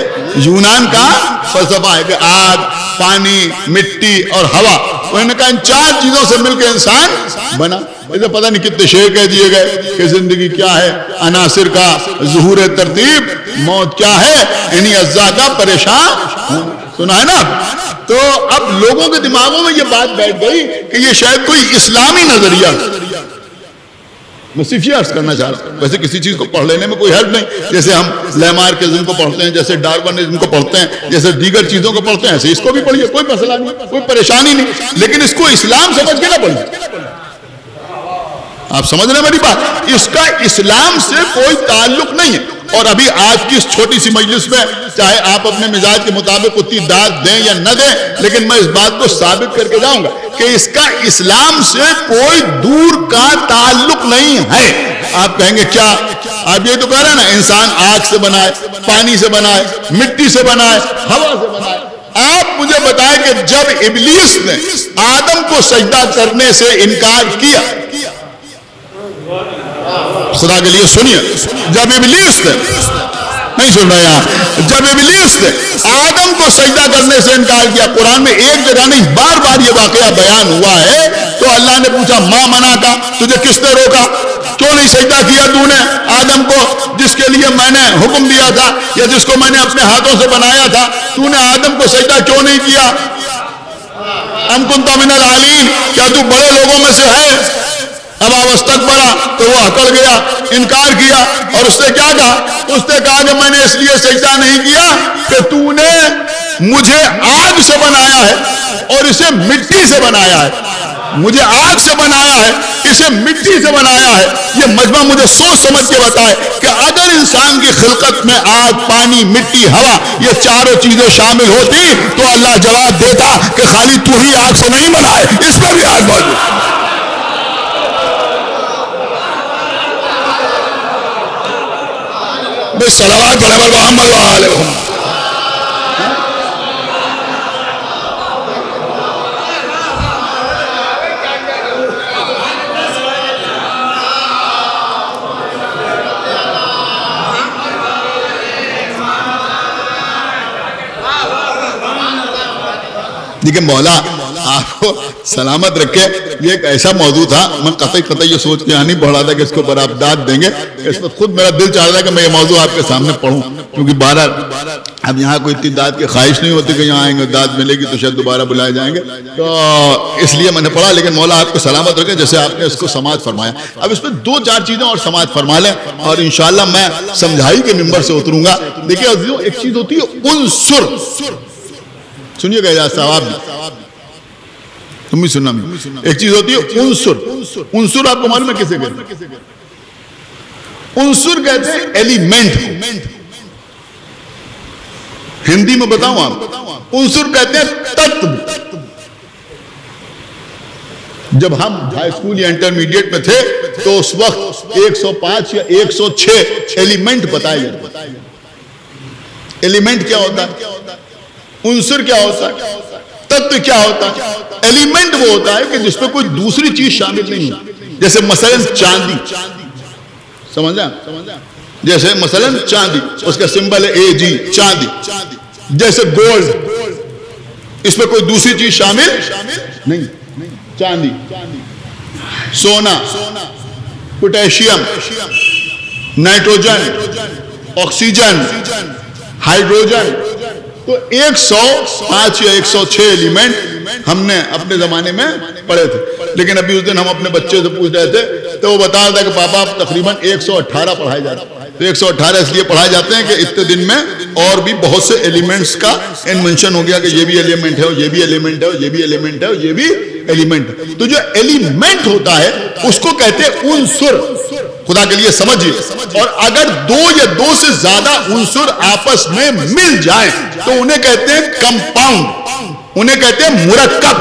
یونان کا فلسفہ ہے کہ آگ، پانی، مٹی اور ہوا، انہوں نے کہا ان چار چیزوں سے مل کے انسان بنا۔ اسے پتہ نہیں کتنے شعر کہہ دیے گئے کہ زندگی کیا ہے، عناصر کا ظہور ترتیب، موت کیا ہے، انہی اجزاء کا پریشان، سنا ہے نا؟ تو اب لوگوں کے دماغوں میں یہ بات بیٹھ گئی کہ یہ شاید کوئی اسلامی نظریہ۔ میں صرف یہ عرض کرنا چاہ رہا ہوں، ویسے کسی چیز کو پڑھ لینے میں کوئی حرج نہیں، جیسے ہم لیمارکزم کو پڑھتے ہیں، جیسے ڈارونزم کو پڑھتے ہیں، جیسے دیگر چیزوں کو پڑھتے ہیں، ایسے اس کو بھی پڑھیے، کوئی مسئلہ نہیں، کوئی پریشانی نہیں، لیکن اس کو اسلام سمجھ کے نہ پڑھیے۔ آپ سمجھ رہے ہیں میری بات؟ اس کا اسلام سے کوئی تعلق نہیں ہے۔ اور ابھی آج کی اس چھوٹی سی مجلس میں چاہے آپ اپنے مزاج کے مطابق اتنی داد دیں یا نہ دیں، لیکن میں اس بات کو ثابت کر کے جاؤں گا کہ اس کا اسلام سے کوئی دور کا تعلق نہیں ہے۔ آپ کہیں گے کیا؟ آپ یہ تو کہہ رہے ہیں نا انسان آگ سے بنائے، پانی سے بنائے، مٹی سے بنائے، ہوا سے بنائے۔ آپ مجھے بتائیں کہ جب ابلیس نے آدم کو سجدہ کرنے سے انکار کیا، خدا کے لیے سنیے، جب ابلیس نے، نہیں سن رہے ہیں، جب ابلیس نے آدم کو سجدہ کرنے سے انکار کیا، قرآن میں ایک جگہ نہیں بار بار یہ واقعہ بیان ہوا ہے، تو اللہ نے پوچھا ماں منع کا، تجھے کس نے روکا؟ کیوں نہیں سجدہ کیا تو نے آدم کو، جس کے لیے میں نے حکم دیا تھا یا جس کو میں نے اپنے ہاتھوں سے بنایا تھا؟ تو نے آدم کو سجدہ کیوں نہیں کیا؟ ام کنت من العالین، کیا تو بڑے لوگوں میں سے ہے؟ ابا واستکبر، تو وہ اکڑ گیا، انکار کیا، اور اس نے کیا کہا؟ اس نے کہا کہ میں نے اس لیے سجدہ نہیں کیا کہ تو نے مجھے آگ سے بنایا ہے اور اسے مٹی سے بنایا ہے، مجھے آگ سے بنایا ہے، اسے مٹی سے بنایا ہے۔ یہ مجمع مجھے سوچ سمجھ کے بتائے کہ اگر انسان کی خلقت میں آگ، پانی، مٹی، ہوا، یہ چاروں چیزیں شامل ہوتی تو اللہ جواب دیتا کہ خالی تو ہی آگ سے نہیں بنا ہے، اس پر بھی آگ موجود۔ بس صلوات علی محمد وآلہ محمد۔ دیکھیں مولا آپ کو سلامت رکھے، یہ ایک ایسا موضوع تھا، میں قطعی یہ سوچ کے یہاں نہیں پڑھا تھا کہ اس کے اوپر آپ داد دیں گے، اس وقت خود میرا دل چاہ رہا ہے کہ میں یہ موضوع آپ کے سامنے پڑھوں، کیونکہ بہرحال اب یہاں کوئی اتنی داد کی خواہش نہیں ہوتی کہ یہاں آئیں گے داد ملے گی تو شاید دوبارہ بلائے جائیں گے، تو اس لیے میں نے پڑھا، لیکن مولا آپ کو سلامت رکھے جیسے آپ نے اس کو سماعت فرمایا۔ اب اس میں دو چار چیزیں اور سماعت فرما لیں اور انشاءاللہ میں سمجھائی کے ممبر سے اتروں گا۔ دیکھیں عزیزوں، ایک چیز ہوتی ہے عنصر، سنیے گا اجازت صاحب آپ تم بھی سننا میں، ایک چیز ہوتی ہے عنصر۔ عنصر آپ کو معلوم ہے کسے کہتے ہیں؟ عنصر کہتے ہیں ایلیمنٹ، ہندی میں بتاؤں آپ، عنصر کہتے ہیں تتو۔ جب ہم ہائی اسکول یا انٹرمیڈیٹ میں تھے تو اس وقت 105 یا 106 ایلیمنٹ بتائے جاتے۔ ایلیمنٹ کیا ہوتا ہے؟ عنصر کیا ہوتا ہے؟ تتو کیا ہوتا ہے؟ ایلیمنٹ وہ ہوتا ہے کہ جس پہ کوئی دوسری چیز شامل نہیں ہوتی، جیسے مثلا چاندی، سمجھا؟ جیسے مثلا چاندی، اس کا سمبل ہے AG، چاندی۔ جیسے گولڈ، اس پہ کوئی دوسری چیز شامل نہیں، چاندی۔ سونا، پوٹیشیم، نائٹروجن، آکسیجن، ہائیڈروجن، تو 105 یا 106 ایلیمنٹ ہم نے اپنے زمانے میں پڑھے تھے، لیکن ابھی اس دن ہم اپنے بچے سے پوچھ رہے تھے تو وہ بتا رہا تھا کہ پاپا تقریباً 118 پڑھائے جاتے ہیں۔ تو 118 اس لیے پڑھائے جاتے ہیں کہ اتنے دن میں اور بھی بہت سے ایلیمنٹس کا انوینشن ہو گیا کہ یہ بھی ایلیمنٹ ہے، یہ بھی ایلیمنٹ ہے، یہ بھی ایلیمنٹ ہے، یہ بھی ایلیمنٹ ہے. تو جو ایلیمنٹ ہوتا ہے اس کو کہتے ہیں عنصر. خدا کے لیے سمجھیے. اور اگر دو یا دو سے زیادہ عنصر آپس میں مل جائیں تو انہیں کہتے ہیں کمپاؤنڈ، انہیں کہتے ہیں مرکب.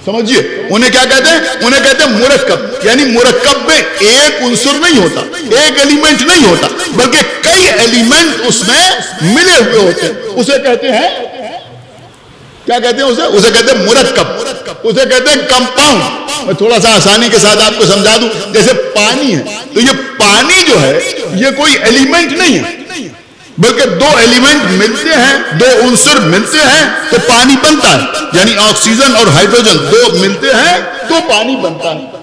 سمجھیے انہیں کیا کہتے ہیں؟ انہیں کہتے ہیں مرکب. یعنی مرکب میں ایک عنصر نہیں ہوتا، ایک ایلیمنٹ نہیں ہوتا، بلکہ کئی ایلیمنٹ اس میں ملے ہوئے ہوتے ہیں. اسے کہتے ہیں کیا کہتے ہیں؟ اسے کہتے ہیں مرکب، اسے کہتے ہیں کمپاؤنڈ. میں تھوڑا سا آسانی کے ساتھ آپ کو سمجھا دوں. جیسے پانی ہے تو یہ پانی جو ہے یہ کوئی ایلیمنٹ نہیں ہے، بلکہ دو ایلیمنٹ ملتے ہیں، دو عنصر ملتے ہیں تو پانی بنتا ہے. یعنی آکسیجن اور ہائیڈروجن دو ملتے ہیں تو پانی بنتا ہے.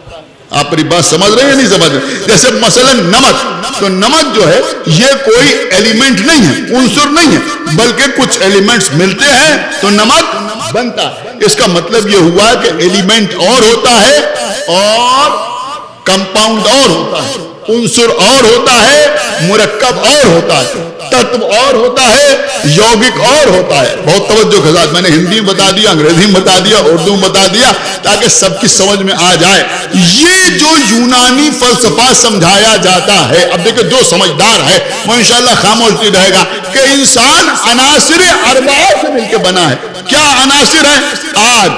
آپ میری بات سمجھ رہے ہیں یا نہیں سمجھ رہے؟ جیسے مثلا نمک، تو نمک جو ہے یہ کوئی ایلیمنٹ نہیں ہے، عنصر نہیں ہے، بلکہ کچھ ایلیمنٹس ملتے ہیں تو نمک بنتا ہے. اس کا مطلب یہ ہوا کہ ایلیمنٹ اور ہوتا ہے اور کمپاؤنڈ اور ہوتا ہے، عنصر اور ہوتا ہے، مرکب اور ہوتا ہے، تتو اور ہوتا ہے، یوگک اور ہوتا ہے. بہت توجہ کے ساتھ میں نے ہندی میں بتا دیا، انگریزی میں بتا دیا، اردو میں بتا دیا تاکہ سب کی سمجھ میں آ جائے. یہ جو یونانی فلسفہ سمجھایا جاتا ہے، اب دیکھیں جو سمجھدار ہے وہ انشاءاللہ خاموش نہیں رہے گا کہ انسان عناصر اربعہ سے مل کے بنا ہے. کیا عناصر ہیں؟ آگ،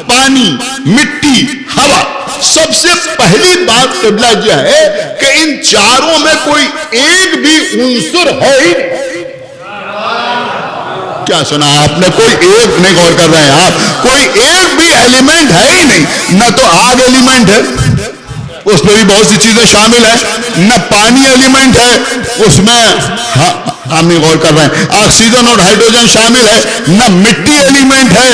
پانی، مٹی، ہوا. سب سے پہلی بات قبلہ یہ ہے کہ ان چاروں میں کوئی ایک بھی عنصر ہے ہی نہیں. کیا سنا آپ نے؟ کوئی ایک نہیں غور کر رہے ہیں آپ؟ کوئی ایک بھی ایلیمنٹ ہے ہی نہیں. نہ تو آگ ایلیمنٹ ہے، اس میں بھی بہت سی چیزیں شامل ہیں. نہ پانی ایلیمنٹ ہے، اس میں ہم نہیں غور کر رہے ہیں آکسیجن اور ہائیڈروجن شامل ہے. نہ مٹی ایلیمنٹ ہے،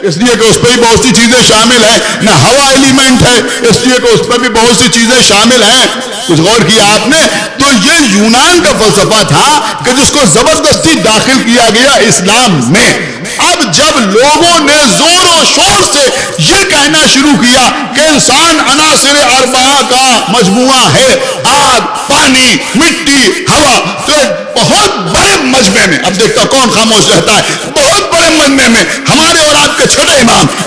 اس لیے کہ اس پہ بھی بہت سی چیزیں شامل ہیں. نہ ہوا ایلیمنٹ ہے، اس لیے کہ اس پہ بھی بہت سی چیزیں شامل ہیں. کچھ غور کیا آپ نے؟ تو یہ یونان کا فلسفہ تھا کہ جس کو زبردستی داخل کیا گیا اسلام میں. اب جب لوگوں نے زور و شور سے یہ کہنا شروع کیا کہ انسان عناصر اربعہ کا مجموعہ ہے، آگ، پانی، مٹی، ہوا، تو بہت بڑے مجمع میں، اب دیکھتا کون خاموش رہتا ہے، بہت بڑے مجمع میں ہمارے اور آپ کے چھٹے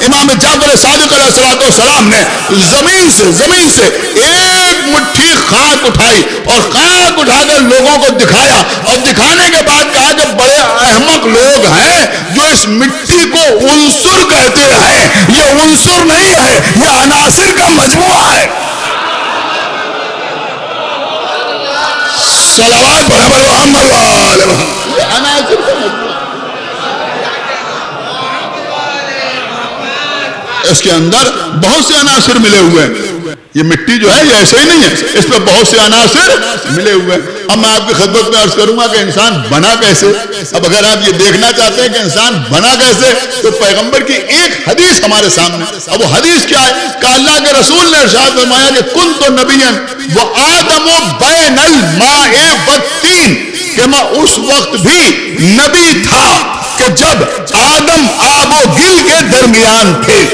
امام جعفر صادق علیہ السلام نے زمین سے ایک مٹھی خاک اٹھائی اور خاک اٹھا کر لوگوں کو دکھایا، اور دکھانے کے بعد کہا کہ بڑے احمق لوگ ہیں جو اس مٹی کو عنصر کہتے ہیں. یہ عنصر نہیں ہے، یہ عناصر کا مجموعہ ہے. صلوات محمد یہ عناصر کا مجموعہ. اس کے اندر بہت سے عناصر ملے ہوئے ہیں. یہ مٹی جو ہے یہ ایسے ہی نہیں ہے، اس میں بہت سے عناصر ملے ہوئے ہیں. اب میں آپ کی خدمت میں عرض کروں گا کہ انسان بنا کیسے. اب اگر آپ یہ دیکھنا چاہتے ہیں کہ انسان بنا کیسے تو پیغمبر کی ایک حدیث ہمارے سامنے. اب وہ حدیث کیا ہے کہ اللہ کے رسول نے ارشاد فرمایا کہ کنت نبیًا وآدم بین الماء والطین، کہ میں اس وقت بھی نبی تھا کہ جب آدم آب و گل کے درمیان تھے.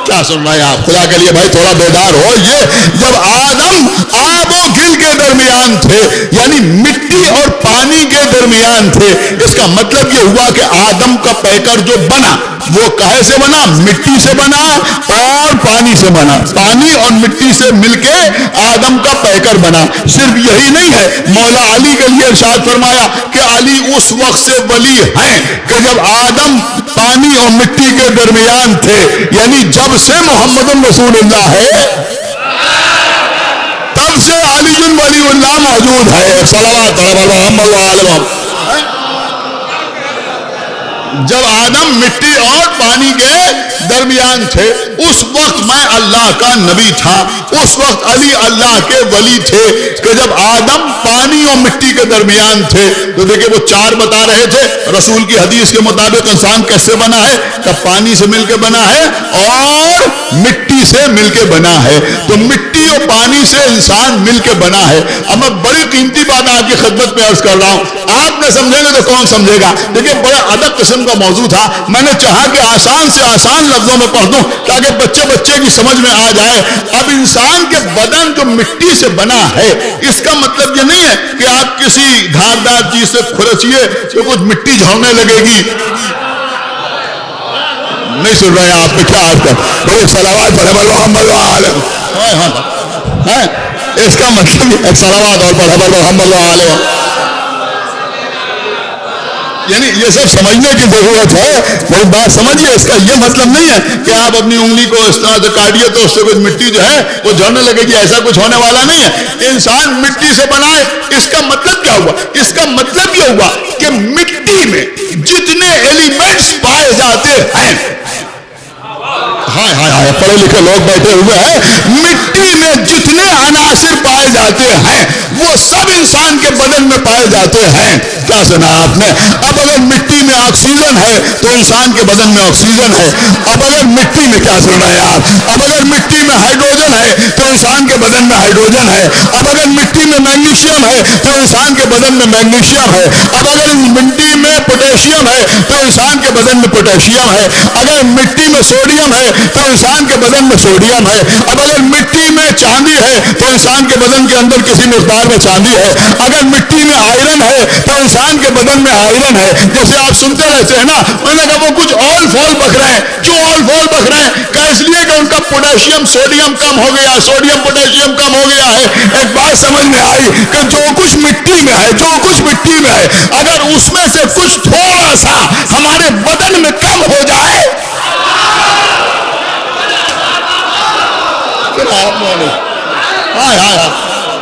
کیا سن رہے ہیں آپ؟ خدا کے لیے بھائی تھوڑا بیدار ہو. یہ جب آدم آب و گل کے درمیان تھے یعنی مٹی اور پانی کے درمیان تھے. اس کا مطلب یہ ہوا کہ آدم کا پیکر جو بنا وہ کہے سے بنا؟ مٹی سے بنا اور پانی سے بنا. پانی اور مٹی سے مل کے آدم کا پیکر بنا. صرف یہی نہیں ہے، مولا علی کے لیے ارشاد فرمایا کہ علی اس وقت سے ولی ہیں کہ جب آدم پانی اور مٹی کے درمیان تھے، یعنی جب سے محمد رسول اللہ ہے تب سے علی ولی اللہ موجود ہے. صلوات محمد علیہ. جب آدم مٹی اور پانی کے درمیان تھے اس وقت میں اللہ کا نبی تھا، اس وقت علی اللہ کے ولی تھے کہ جب آدم پانی اور مٹی کے درمیان تھے. تو دیکھیں وہ چار بتا رہے تھے رسول کی حدیث کے مطابق انسان کیسے بنا ہے کہ پانی سے مل کے بنا ہے اور مٹی پانی سے مل کے بنا ہے. تو مٹی اور پانی سے انسان مل کے بنا ہے. اب میں بڑی قیمتی بات آپ کی خدمت میں عرض کر رہا ہوں. آپ نہ سمجھیں گے تو کون سمجھے گا. دیکھیں بڑا ادب قسم کا موضوع تھا. میں نے چاہا کہ آسان سے آسان لفظوں میں پڑھ دوں تاکہ بچے کی سمجھ میں آ جائے. اب انسان کے بدن جو مٹی سے بنا ہے, اس کا مطلب یہ نہیں ہے کہ آپ کسی دھاردار چیز سے کھرچیے تو کچھ مٹی جھڑنے لگے گی. نہیں سن رہے ہیں آپ نے کیا عرض کر صلوات پر محمد وآلہ. اس کا مطلب صلوات اور پر محمد وآلہ. یعنی یہ سب سمجھنے کی ضرورت ہے. میری بات سمجھیے, اس کا یہ مطلب نہیں ہے کہ آپ اپنی انگلی کو اس طرح سے کاٹیے تو اس سے کچھ مٹی جو ہے وہ جھڑنے لگے گی. ایسا کچھ ہونے والا نہیں ہے. انسان مٹی سے بنا ہے. اس کا مطلب کیا ہوا؟ اس کا مطلب یہ ہوا کہ مٹی میں جتنے ایلیمنٹس پائے جاتے ہیں, ہائے پڑھے لکھے لوگ بیٹھے ہوئے ہیں, مٹی میں جتنے عناصر پائے جاتے ہیں وہ سب انسان کے بدن میں پائے جاتے ہیں. کیا سنا آپ نے؟ اب اگر مٹی میں آکسیجن ہے تو انسان کے بدن میں آکسیجن ہے. اب اگر مٹی میں, کیا سن رہے ہیں آپ, اب اگر مٹی میں ہائیڈروجن ہے تو انسان کے بدن میں ہائیڈروجن ہے. اب اگر مٹی میں میگنیشیم ہے تو انسان کے بدن میں میگنیشیم ہے. اب اگر مٹی میں پوٹیشیم ہے تو انسان کے بدن میں پوٹیشیم ہے. اگر مٹی میں سوڈیم ہے تو انسان کے بدن میں سوڈیم ہے. اب اگر مٹی میں چاندی ہے تو انسان کے بدن کے اندر کسی مقدار میں چاندی ہے. اگر مٹی میں آئرن ہے تو انسان کے بدن میں آئرن ہے. جیسے آپ سنتے رہتے ہیں نا, میں نے کہا وہ کچھ آل فال بک رہے ہیں. کیوں آل فال بک رہے ہیں؟ کہ اس لیے کہ ان کا پوٹیشیم سوڈیم کم ہو گیا, سوڈیم پوٹیشیم کم ہو گیا ہے. ایک بات سمجھ میں آئی کہ جو کچھ مٹی میں ہے, جو کچھ مٹی میں ہے, اگر اس میں سے کچھ تھوڑا سا ہمارے بدن میں کم ہو جائے,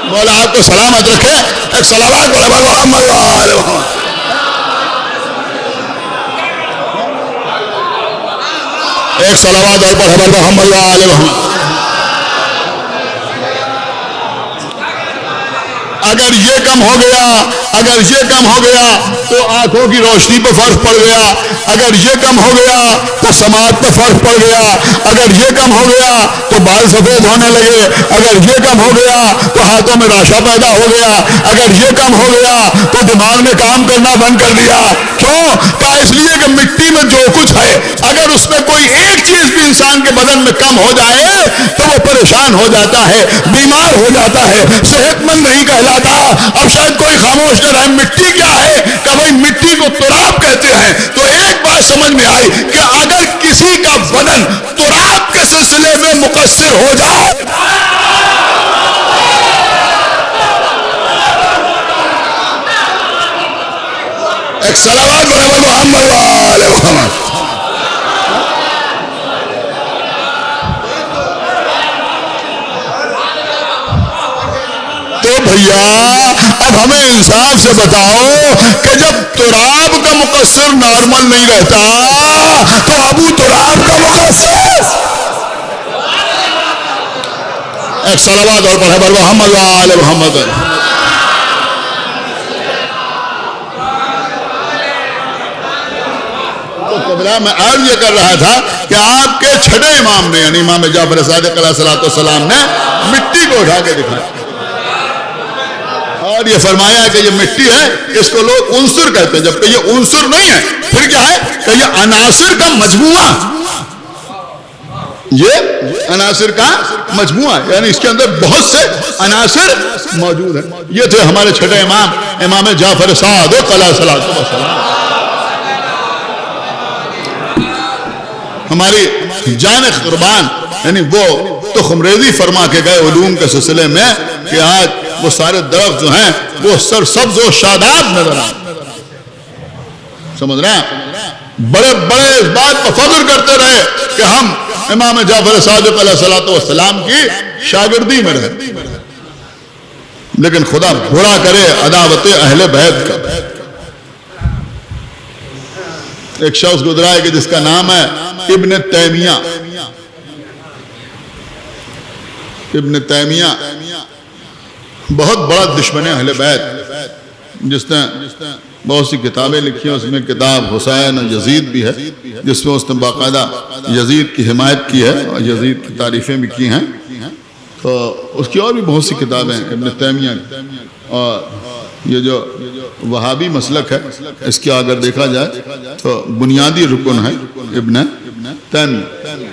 مولا آپ کو سلامت رکھے. ایک صلوات محمد وآلہ محمد. ایک صلوات اور پر محمد وآلہ محمد. اگر یہ کم ہو گیا, اگر یہ کم ہو گیا تو آنکھوں کی روشنی پہ فرق پڑ گیا. اگر یہ کم ہو گیا تو سماعت پہ فرق پڑ گیا. اگر یہ کم ہو گیا تو بال سفید ہونے لگے. اگر یہ کم ہو گیا تو ہاتھوں میں راشا پیدا ہو گیا. اگر یہ کم ہو گیا تو دماغ نے کام کرنا بند کر دیا. کیوں؟ کہ اس لیے کہ مٹی میں جو کچھ ہے, اگر اس میں کوئی ایک چیز بھی انسان کے بدن میں کم ہو جائے تو وہ پریشان ہو جاتا ہے, بیمار ہو جاتا ہے, صحت مند نہیں کہلاتا. اب شاید کوئی خاموش نہ رہے. مٹی کیا ہے؟ کہ بھائی مٹی کو تراب کہتے ہیں. تو ایک بات سمجھ میں آئی کہ اگر کسی کا بدن تراب کے سلسلے میں مقصر ہو جائے, ایک صلوات محمد وآلہ محمد. تو بھیا اب ہمیں انصاف سے بتاؤ کہ جب تراب کا مقصر نارمل نہیں رہتا تو ابو تراب کا مقصر. ایک صلوات اور پڑھے بر محمد وآلہ محمد. میں عرض یہ کر رہا تھا کہ آپ کے چھٹے امام نے, یعنی امام جعفر صادق علیہ السلام نے مٹی کو اٹھا کے دکھایا اور یہ فرمایا کہ یہ مٹی ہے, اس کو لوگ عنصر کہتے ہیں, جبکہ یہ عنصر نہیں ہے. پھر کیا ہے کہ یہ عناصر کا مجموعہ, یہ عناصر کا مجموعہ, یعنی اس کے اندر بہت سے عناصر موجود ہیں. یہ تھے ہمارے چھٹے امام, امام جعفر صادق علیہ السلام. ہماری جان قربان یعنی وہ تو خمریزی فرما کے گئے علوم کے سلسلے میں کہ آج وہ سارے درخت جو ہیں وہ سرسبز و شاداب نظر آئے. سمجھ رہے ہیں؟ بڑے بڑے اس بات پر فخر کرتے رہے کہ ہم امام جعفر صادق علیہ السلام کی شاگردی میں رہے. لیکن خدا برا کرے عداوت اہل بیت کا. ایک شخص گزرا ہے کہ جس کا نام ہے ابن تیمیہ. ابن تیمیہ بہت بڑا دشمن اہل بیت, جس نے بہت سی کتابیں لکھی ہیں، اس میں کتاب حسین اور یزید بھی ہے، جس میں اس نے باقاعدہ یزید کی حمایت کی ہے اور یزید کی تعریفیں بھی کی ہیں۔ تو اس کی اور بھی بہت سی کتابیں ہیں ابن تیمیہ، اور یہ جو وہابی مسلک ہے اس کے اگر دیکھا جائے تو بنیادی رکن ہے ابن تیمیہ۔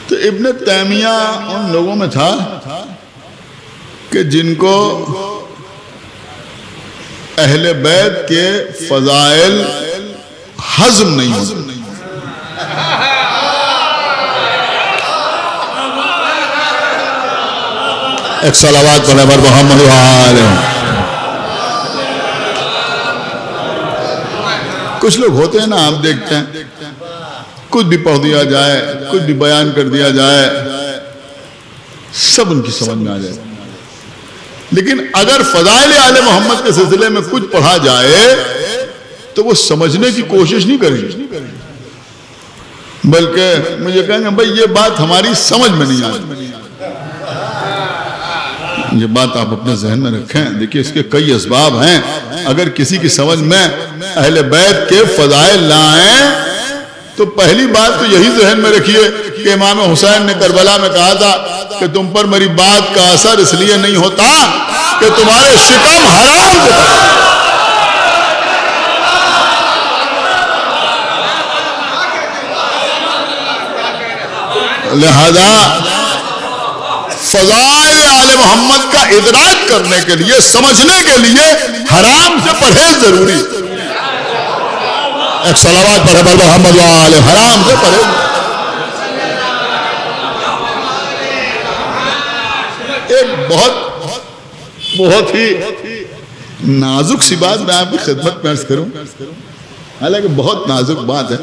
تو ابن تیمیہ ان لوگوں میں تھا کہ جن کو اہل بیت کے فضائل ہضم نہیں ہوتے۔ ایک صلوات پڑھیں بر محمد وآلہ۔ کچھ لوگ ہوتے ہیں نا، آپ دیکھتے ہیں کچھ بھی پڑھ دیا جائے، کچھ بھی بیان کر دیا جائے، سب ان کی سمجھ میں آ جائے، لیکن اگر فضائل آل محمد کے سلسلے میں کچھ پڑھا جائے تو وہ سمجھنے کی کوشش نہیں کریں گے، بلکہ مجھے کہیں گے بھائی یہ بات ہماری سمجھ میں نہیں آئی۔ یہ بات آپ اپنے ذہن میں رکھیں۔ دیکھیں اس کے کئی اسباب ہیں۔ اگر کسی کی سمجھ میں اہل بیت کے فضائل نہ آئیں تو پہلی بات تو یہی ذہن میں رکھیے کہ امام حسین نے کربلا میں کہا تھا کہ تم پر میری بات کا اثر اس لیے نہیں ہوتا کہ تمہارے شکم حرام سے لہذا فضائل آل محمد کا ادراک کرنے کے لیے، سمجھنے کے لیے حرام سے پرہیز ضروری۔ ایک صلوات پڑھے بر محمد وآلہ۔ حرام سے پرہیز۔ ایک بہت ہی نازک سی بات میں آپ کی خدمت میں عرض کروں، حالانکہ بہت نازک بات ہے۔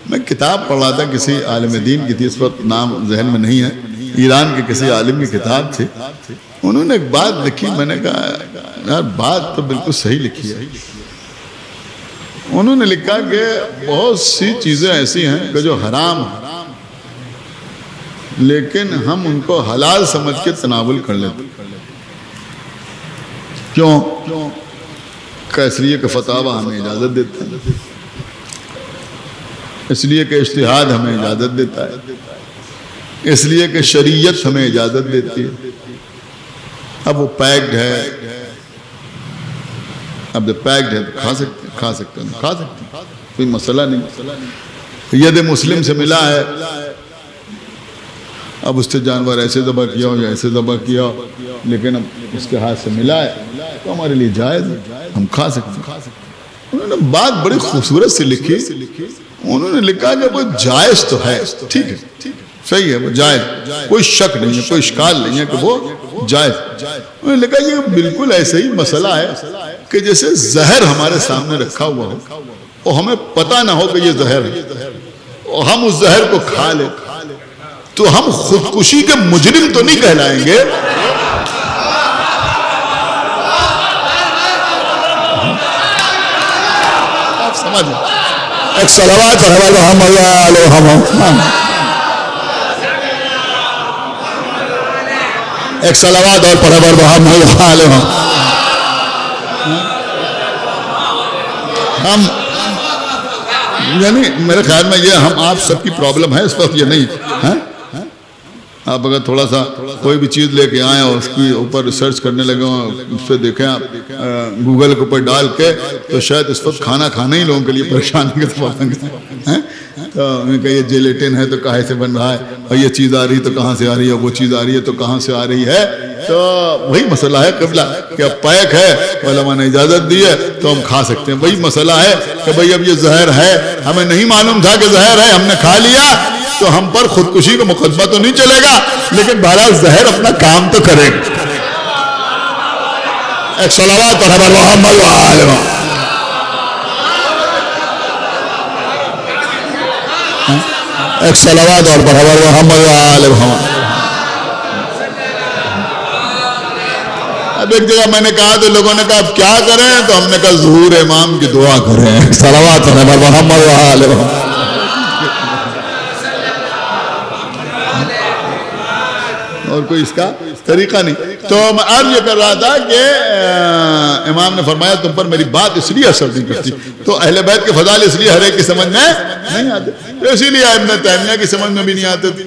میں کتاب پڑھ رہا تھا کسی عالم دین کی تھی، اس وقت نام ذہن میں نہیں ہے، ایران کے کسی عالم کی کتاب تھی، انہوں نے ایک بات لکھی، میں نے کہا یار بات تو بالکل صحیح لکھی ہے۔ انہوں نے لکھا کہ بہت سی چیزیں ایسی ہیں کہ جو حرام ہیں لیکن ہم ان کو حلال سمجھ کے تناول کر لیتے۔ کیوں؟ کہ اس لیے کہ فتاوی ہمیں اجازت دیتے ہیں، اس لیے کہ اجتہاد ہمیں اجازت دیتا ہے، اس لیے کہ شریعت ہمیں اجازت دیتی ہے۔ اب وہ پیکڈ ہے، اب جب پیکڈ ہے تو کھا سکتے ہیں، کوئی مسئلہ نہیں۔ ید مسلم سے ملا ہے، اب اس سے جانور ایسے ذبح کیا ہو یا ایسے ذبح کیا ہو، لیکن اب اس کے ہاتھ سے ملا ہے تو ہمارے لیے جائز ہے، ہم کھا سکتے ہیں۔ انہوں نے بات بڑی خوبصورت سے لکھی، انہوں نے لکھا کہ وہ جائز تو ہے، ٹھیک ہے، صحیح ہے، وہ جائز، کوئی شک نہیں ہے، کوئی اشکال نہیں ہے کہ وہ جائز۔ انہوں نے لکھا یہ بالکل ایسے ہی مسئلہ ہے کہ جیسے زہر ہمارے سامنے رکھا ہوا ہو اور ہمیں پتہ نہ ہو کہ یہ زہر ہے اور ہم اس زہر کو کھا لیں تو ہم خودکشی کے مجرم تو نہیں کہلائیں گے۔ آپ سمجھ ایک صلوات پڑھے محمد علیہ، ایک صلوات اور پڑھے محمد علیہ۔ ہم یعنی میرے خیال میں یہ ہم آپ سب کی پرابلم ہے اس وقت، یہ نہیں۔ آپ اگر تھوڑا سا کوئی بھی چیز لے کے آئیں اور اس کی اوپر ریسرچ کرنے لگے اس پہ دیکھیں آپ گوگل کے اوپر ڈال کے، تو شاید اس وقت کھانا کھانا ہی لوگوں کے لیے پریشانی کا سبب بن گیا۔ تو انہیں کہا یہ جیلیٹن ہے تو کہاں سے بن رہا ہے، اور یہ چیز آ رہی تو کہاں سے آ رہی ہے، وہ چیز آ رہی ہے تو کہاں سے آ رہی ہے۔ تو وہی مسئلہ ہے قبلہ کہ اب پیک ہے، علماء نے اجازت دی ہے تو ہم کھا سکتے ہیں۔ وہی مسئلہ ہے کہ بھئی اب یہ زہر ہے، ہمیں نہیں معلوم تھا کہ زہر ہے، ہم نے کھا لیا تو ہم پر خودکشی کا مقدمہ تو نہیں چلے گا، لیکن بہرحال زہر اپنا کام تو کرے گا۔ ایک صلوات پڑھے محمد وآلہ۔ ایک صلوات اور پڑھے محمد وآلہ۔ اب ایک جگہ میں نے کہا تو لوگوں نے کہا اب کیا کریں، تو ہم نے کہا ظہور امام کی دعا کریں۔ صلوات پڑھے محمد وآلہ۔ اور کوئی اس کا طریقہ نہیں. تو میں عرض یہ کر رہا تھا کہ امام نے فرمایا تم پر میری بات اس لیے اثر نہیں کرتی. تو اہل بیت کے فضائل اس لیے ہر ایک کی سمجھ میں نہیں آتے, تو اسی لیے ابن تیمیہ کی سمجھ میں بھی نہیں آتے تھے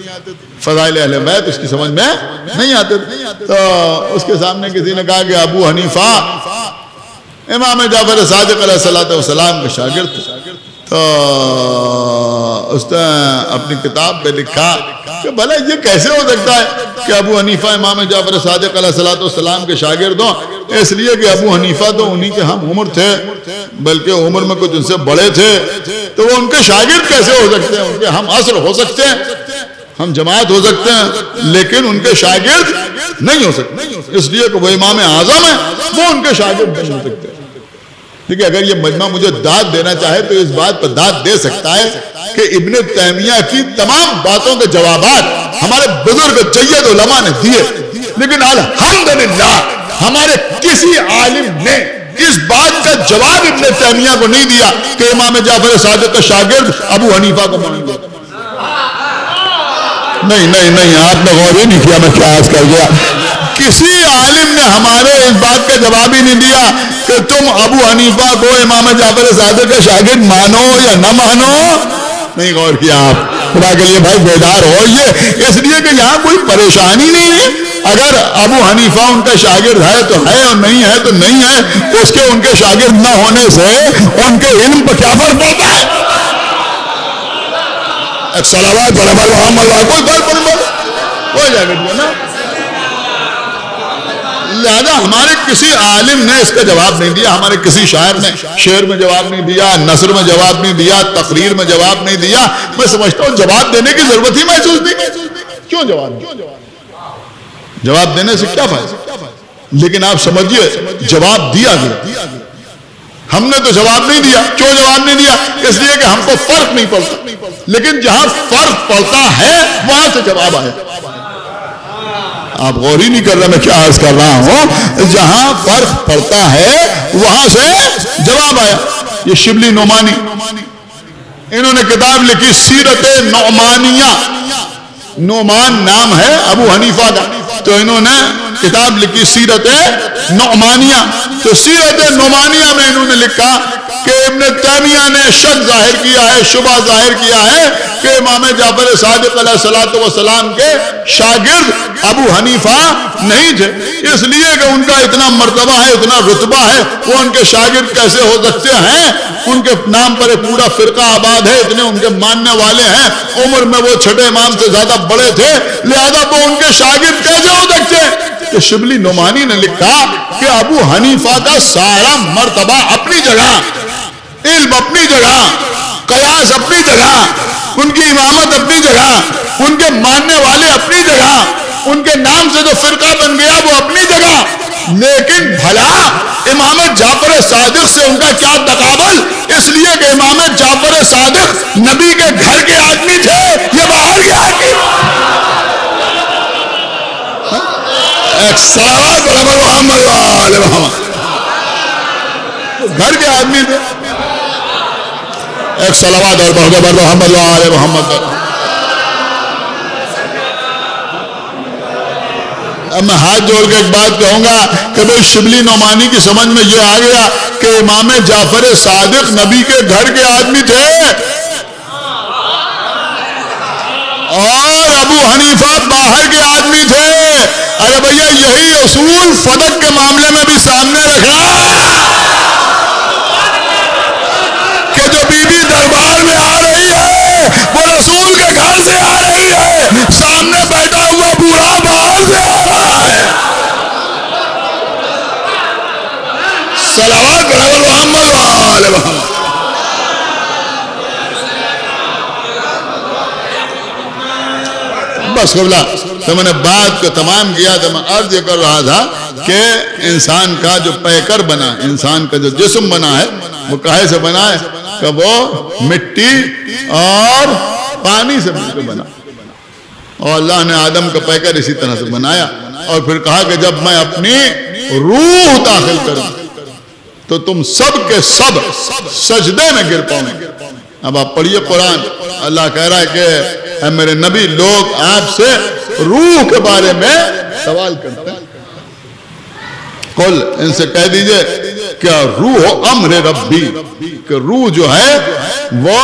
فضائل اہل بیت, اس کی سمجھ میں نہیں آتے تھے. تو اس کے سامنے کسی نے کہا کہ ابو حنیفہ امام جعفر صادق علیہ السلام کے شاگرد تھے. تو اس نے اپنی کتاب پہ لکھا کہ بھلا یہ کیسے ہو سکتا ہے کہ ابو حنیفہ امام جعفر صادق علیہ السلام کے شاگرد ہوں, اس لیے کہ ابو حنیفہ تو انہی کے ہم عمر تھے, بلکہ عمر میں کچھ ان سے بڑے تھے, تو وہ ان کے شاگرد کیسے ہو سکتے ہیں؟ ان کے ہم عصر ہو سکتے ہیں, ہم جماعت ہو سکتے ہیں, لیکن ان کے شاگرد نہیں ہو سکتے, اس لیے کہ وہ امام اعظم ہیں, وہ ان کے شاگرد نہیں ہو سکتے. دیکھیں اگر یہ مجمع مجھے داد دینا چاہے تو اس بات پر داد دے سکتا ہے کہ ابن تیمیہ کی تمام باتوں کے جوابات ہمارے بزرگ جید علماء نے دیے, لیکن الحمدللہ ہمارے کسی عالم نے اس بات کا جواب ابن تیمیہ کو نہیں دیا کہ امام جعفر صادق کا شاگرد ابو حنیفہ کو مانیں گے. نہیں آپ نے غور ہی نہیں کیا, میں کیا عرض کر گیا. کسی عالم نے ہمارے اس بات کا جواب ہی نہیں دیا کہ تم ابو حنیفہ کو امام جعفر صادق کا شاگرد مانو یا نہ مانو. نہیں غور کیا آپ, خدا کے لیے بھائی بیدار ہو. یہ اس لیے کہ یہاں کوئی پریشانی نہیں ہے. اگر ابو حنیفہ ان کا شاگرد ہے تو ہے, اور نہیں ہے تو نہیں ہے. اس کے ان کے شاگرد نہ ہونے سے ان کے علم پر کیا فرق پڑتا ہے؟ صلوات پر محمد کوئی فرق کوئی جاگرد نا. لہذا ہمارے کسی عالم نے اس کا جواب نہیں دیا, ہمارے کسی شاعر نے شعر میں جواب نہیں دیا, نثر میں جواب نہیں دیا, تقریر میں جواب نہیں دیا. میں سمجھتا ہوں جواب دینے کی ضرورت ہی محسوس نہیں. کیوں جواب دینے سے کیا فائدہ؟ لیکن آپ سمجھیے جواب دیا گیا, ہم نے تو جواب نہیں دیا. کیوں جواب نہیں دیا؟ اس لیے کہ ہم کو فرق نہیں پڑتا, لیکن جہاں فرق پڑتا ہے وہاں سے جواب آیا. آپ غور ہی نہیں کر رہے میں کیا عرض کر رہا ہوں. جہاں فرق پڑتا ہے وہاں سے جواب آیا. یہ شبلی نعمانی انہوں نے کتاب لکھی سیرت نعمانیہ. نعمان نام ہے ابو حنیفہ کا, تو انہوں نے کتاب لکھی سیرت نعمانیہ. تو سیرت نعمانیہ میں انہوں نے لکھا کہ ابن تیمیہ نے شک ظاہر کیا ہے, شبہ ظاہر کیا ہے کہ امام جعفر صادق علیہ السلام کے شاگرد ابو حنیفہ نہیں تھے, اس لیے کہ ان کا اتنا مرتبہ ہے, اتنا رتبہ ہے, وہ ان کے شاگرد کیسے ہو سکتے ہیں؟ ان کے نام پر ایک پورا فرقہ آباد ہے, اتنے ان کے ماننے والے ہیں, عمر میں وہ چھٹے امام سے زیادہ بڑے تھے, لہذا وہ ان کے شاگرد کیسے ہو سکتے ہیں؟ کہ شبلی نعمانی نے لکھا کہ ابو حنیفہ کا سارا مرتبہ اپنی جگہ, علم اپنی جگہ, قیاس اپنی جگہ, ان کی امامت اپنی جگہ, ان کے ماننے والے اپنی جگہ, ان کے نام سے جو فرقہ بن گیا وہ اپنی جگہ. لیکن بھلا امام جعفر صادق سے ان کا کیا تقابل؟ اس لیے کہ امام جعفر صادق نبی کے گھر کے آدمی تھے, یہ باہر کے آدمی. ایک صلوات پر محمد وآل محمد, گھر کے آدمی تھے. ایک صلوات اور بہت بہت محمد وآل محمد. اب میں ہاتھ جوڑ کے ایک بات کہوں گا کہ بھئی شبلی نعمانی کی سمجھ میں یہ آ گیا کہ امام جعفر صادق نبی کے گھر کے آدمی تھے اور ابو حنیفہ باہر کے آدمی تھے. ارے بھیا یہی اصول فدق کے معاملے میں بھی سامنے رکھنا کہ جو بی بی دربار میں آ رہی ہے وہ رسول کے گھر سے آ رہی ہے, سامنے بیٹھا ہوا بوڑھا باہر سے آ رہا ہے. صلوات محمد وآل محمد. بس قبلہ تو میں نے بات کو تمام کیا تو میں عرض یہ کر رہا تھا کہ انسان کا جو پیکر بنا, انسان کا جو جسم بنا ہے وہ کہے سے بنا ہے کہ وہ مٹی اور پانی سے مل کے بنا, اور اللہ نے آدم کا پیکر اسی طرح سے بنایا, اور پھر کہا کہ جب میں اپنی روح داخل کروں تو تم سب کے سب سجدے میں گر پاؤں. اب آپ پڑھیے قرآن, اللہ کہہ رہا ہے کہ اے میرے نبی لوگ آپ سے روح کے بارے میں سوال کرتے ہیں۔ قل، ان سے کہہ دیجئے کہ روح امر ربی، کہ روح جو ہے وہ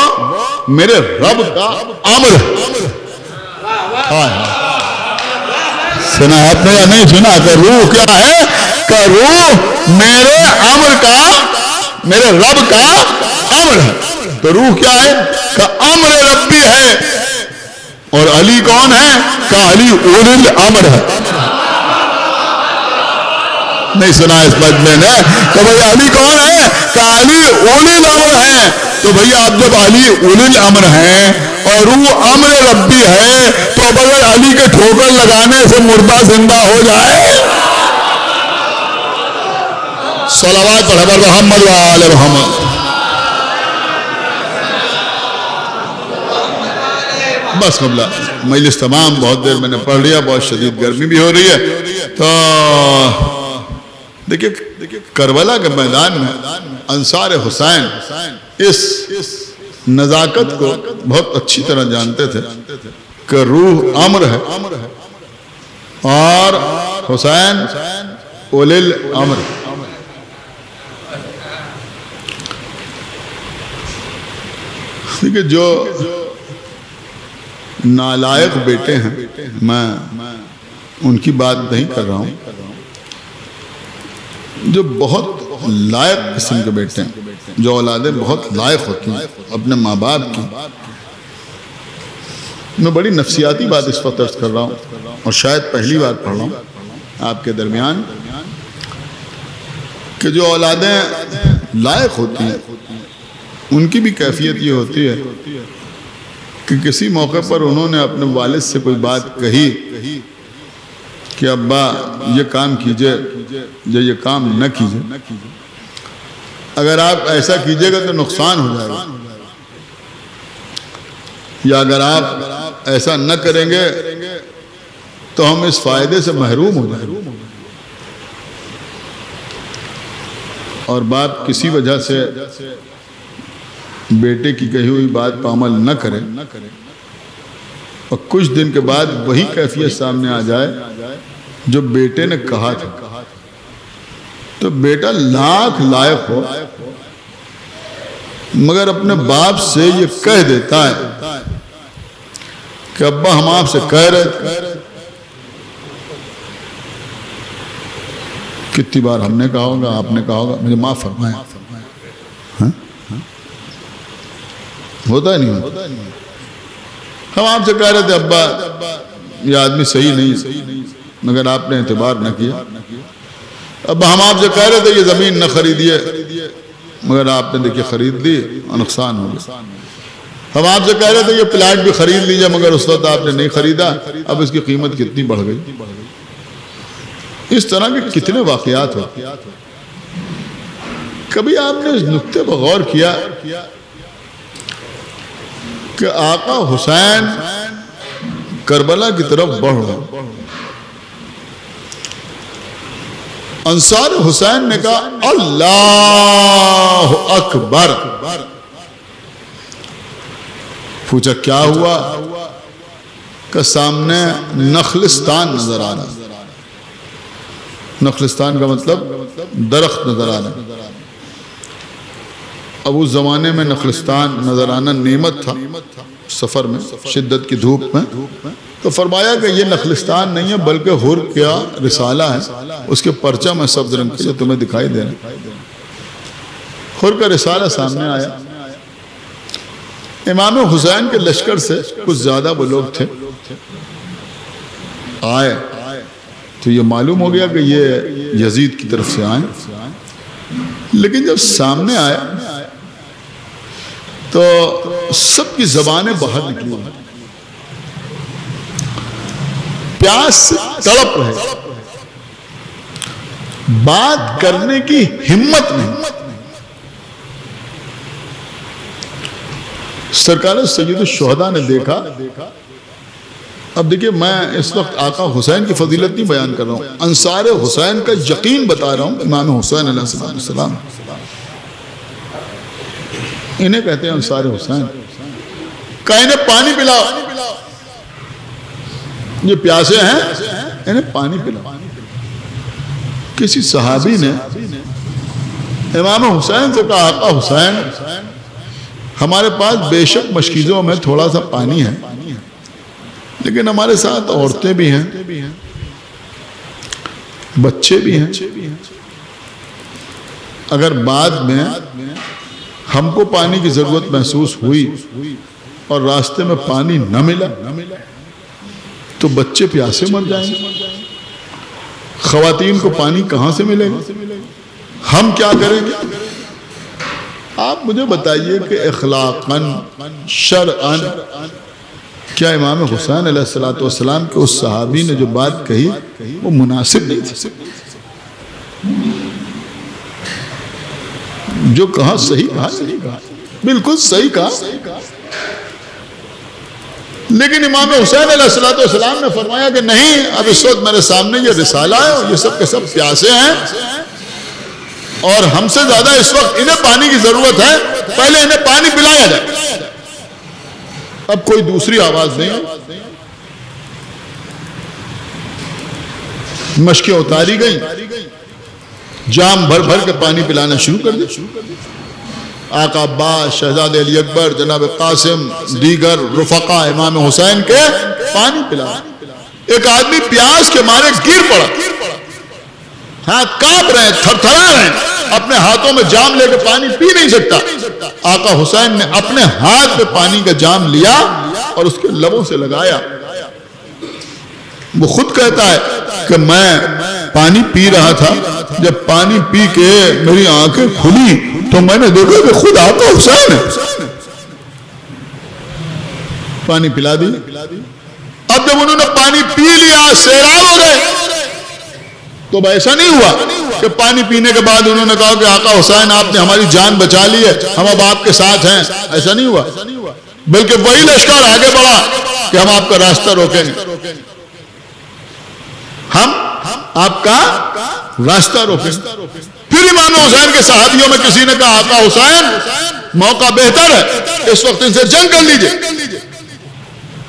میرے رب کا امر ہے۔ سنا آپ نے یا نہیں سنا کہ روح کیا ہے؟ کہ روح میرے امر کا، میرے رب کا امر ہے۔ تو روح کیا ہے؟ کہ امر ربی ہے۔ اور علی کون ہے؟ کہ علی اولی الامر ہے۔ نہیں سنا اس مجمع نے کہ بھئی علی کون ہے؟ کہ علی اولی الامر ہے۔ تو بھئی آپ جب علی اولی الامر ہیں اور روح امر ربی ہے، تو اب اگر علی کے ٹھوکر لگانے سے مردہ زندہ ہو جائے، صلوات پڑھ محمد و آل محمد۔ بس قبلہ مجلس تمام، بہت دیر میں نے پڑھ لیا، بہت شدید گرمی بھی ہو رہی ہے۔ تو دیکھیں کربلا کے میدان میں انصار حسین اس نزاکت کو بہت اچھی طرح جانتے تھے کہ روح امر ہے اور حسین اولی الامر۔ دیکھیں جو نالائق بیٹے ہیں، میں ان کی بات نہیں کر رہا ہوں، جو بہت لائق قسم کے بیٹے ہیں، جو اولادیں بہت لائق ہوتی ہیں اپنے ماں باپ کی۔ میں بڑی نفسیاتی بات اس وقت عرض کر رہا ہوں اور شاید پہلی بار پڑھ رہا ہوں آپ کے درمیان، کہ جو اولادیں لائق ہوتی ہیں ان کی بھی کیفیت یہ ہوتی ہے کہ کسی موقع پر انہوں نے اپنے والد سے کوئی بات کہی کہ ابا یہ کام کیجئے یا یہ کام نہ کیجئے، اگر آپ ایسا کیجئے گا تو نقصان ہو جائے گا، یا اگر آپ ایسا نہ کریں گے تو ہم اس فائدے سے محروم ہو جائیں گے۔ اور باپ کسی وجہ سے بیٹے کی کہی ہوئی بات پر عمل نہ کرے اور کچھ دن کے بعد وہی کیفیت سامنے آ جائے جو بیٹے نے کہا تھا، تو بیٹا لاکھ لائق ہو مگر اپنے باپ سے یہ کہہ دیتا ہے کہ ابا ہم آپ سے کہہ رہے تھے، کتنی بار ہم نے کہا ہوگا، آپ نے کہا ہوگا، مجھے معاف فرمائیں۔ ہوتا ہے نہیں ہوتا؟ ہم آپ سے کہہ رہے تھے ابا یہ آدمی صحیح نہیں مگر آپ نے اعتبار نہ کیا، ابا ہم آپ سے کہہ رہے تھے یہ زمین نہ خریدیے مگر آپ نے دیکھیے خرید لی اور نقصان ہو گیا، ہم آپ سے کہہ رہے تھے یہ پلاٹ بھی خرید لیجئے مگر اس وقت آپ نے نہیں خریدا، اب اس کی قیمت کتنی بڑھ گئی۔ اس طرح کے کتنے واقعات ہو۔ کبھی آپ نے اس نقطے پر غور کیا کہ آقا حسین کربلا کی طرف بڑھ رہے، انصار حسین نے کہا اللہ اکبر، پوچھا کیا ہوا؟ کہ سامنے نخلستان نظر آ رہا۔ نخلستان کا مطلب درخت نظر آ رہا۔ اب اس زمانے میں نخلستان نظر آنا نعمت تھا، سفر میں شدت کی دھوپ میں، تو فرمایا کہ یہ نخلستان نہیں ہے بلکہ حر کیا رسالہ ہے، اس کے پرچم ہے سبز رنگ کے جو تمہیں دکھائی دے رہے ہیں۔ حر کا رسالہ سامنے آیا، امام حسین کے لشکر سے کچھ زیادہ وہ لوگ تھے، آئے تو یہ معلوم ہو گیا کہ یہ یزید کی طرف سے آئیں، لیکن جب سامنے آئے تو سب کی زبانیں باہر نکلی، پیاس سے تڑپ رہے، بات کرنے کی ہمت نہیں۔ سرکار سید الشہداء نے دیکھا، اب دیکھیں میں اس وقت آقا حسین کی فضیلت نہیں بیان کر رہا ہوں، انصار حسین کا یقین بتا رہا ہوں، امام حسین علیہ السلام، انہیں کہتے ہیں انصار حسین۔ کہا انہیں پانی پلاؤ، یہ پیاسے ہیں انہیں پانی پلاؤ۔ کسی صحابی نے امام حسین سے کہا آقا حسین ہمارے پاس بے شک مشکیزوں میں تھوڑا سا پانی ہے لیکن ہمارے ساتھ عورتیں بھی ہیں بچے بھی ہیں، اگر بعد میں ہم کو پانی کی ضرورت محسوس ہوئی اور راستے میں پانی نہ ملا تو بچے پیاسے مر جائیں گے، خواتین کو پانی کہاں سے ملے گا، ہم کیا کریں گے؟ آپ مجھے بتائیے کہ اخلاقاً شرعاً کیا امام حسین علیہ السلام کے اس صحابی نے جو بات کہی وہ مناسب نہیں تھی؟ جو کہا صحیح کہا، بالکل صحیح کہا، لیکن امام حسین علیہ السلام نے فرمایا کہ نہیں، اب اس وقت میرے سامنے یہ رسالہ ہے اور یہ سب کے سب پیاسے ہیں اور ہم سے زیادہ اس وقت انہیں پانی کی ضرورت ہے، پہلے انہیں پانی پلایا جائے۔ اب کوئی دوسری آواز نہیں ہے، مشکیں اتاری گئیں، جام بھر بھر کے پانی پلانا شروع کر دیا۔ آقا عباس، شہزادے علی اکبر، جناب قاسم، دیگر رفقا امام حسین کے پانی پلا۔ ایک آدمی پیاس کے مارے گر پڑا، ہاتھ کانپ رہے ہیں، تھر تھرا رہے ہیں، اپنے ہاتھوں میں جام لے کے پانی پی نہیں سکتا۔ آقا حسین نے اپنے ہاتھ پہ پانی کا جام لیا اور اس کے لبوں سے لگایا۔ وہ خود کہتا ہے کہ میں پانی پی رہا تھا، جب پانی پی کے میری آنکھیں کھلی تو میں نے دیکھا کہ خود آقا حسین ہے۔ پانی پلا دی۔ اب جب انہوں نے پانی پی لیا، سیراب ہو گئے، تو ایسا نہیں ہوا کہ پانی پینے کے بعد انہوں نے کہا کہ آقا حسین آپ نے ہماری جان بچا لی ہے، ہم اب آپ کے ساتھ ہیں، ایسا نہیں ہوا، بلکہ وہی لشکر آگے بڑھا کہ ہم آپ کا راستہ روکیں گے، ہم آپ کا راستہ روکیں گے۔ پھر امام حسین کے صحابیوں میں کسی نے کہا آقا حسین موقع بہتر ہے، اس وقت ان سے جنگ کر لیجئے،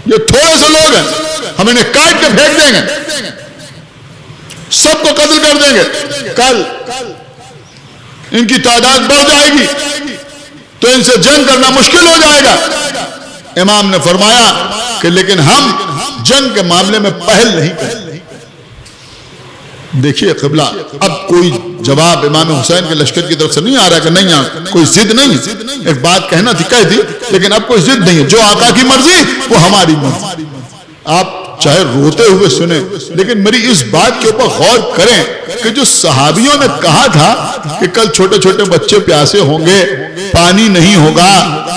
یہ تھوڑے سے لوگ ہیں، ہم انہیں کاٹ کے پھینک دیں گے، سب کو قتل کر دیں گے، کل ان کی تعداد بڑھ جائے گی تو ان سے جنگ کرنا مشکل ہو جائے گا۔ امام نے فرمایا کہ لیکن ہم جنگ کے معاملے میں پہل نہیں کریں۔ دیکھیے قبلہ، اب کوئی جواب امام حسین کے لشکر کی طرف سے نہیں آ رہا کہ نہیں، کوئی ضد نہیں ہے، ایک بات کہنا تھی کہہ دی، لیکن اب کوئی ضد نہیں ہے، جو آقا کی مرضی وہ ہماری مرضی۔ آپ چاہے روتے ہوئے سنیں لیکن میری اس بات کے اوپر غور کریں کہ جو صحابیوں نے کہا تھا کہ کل چھوٹے چھوٹے بچے پیاسے ہوں گے، پانی نہیں ہوگا،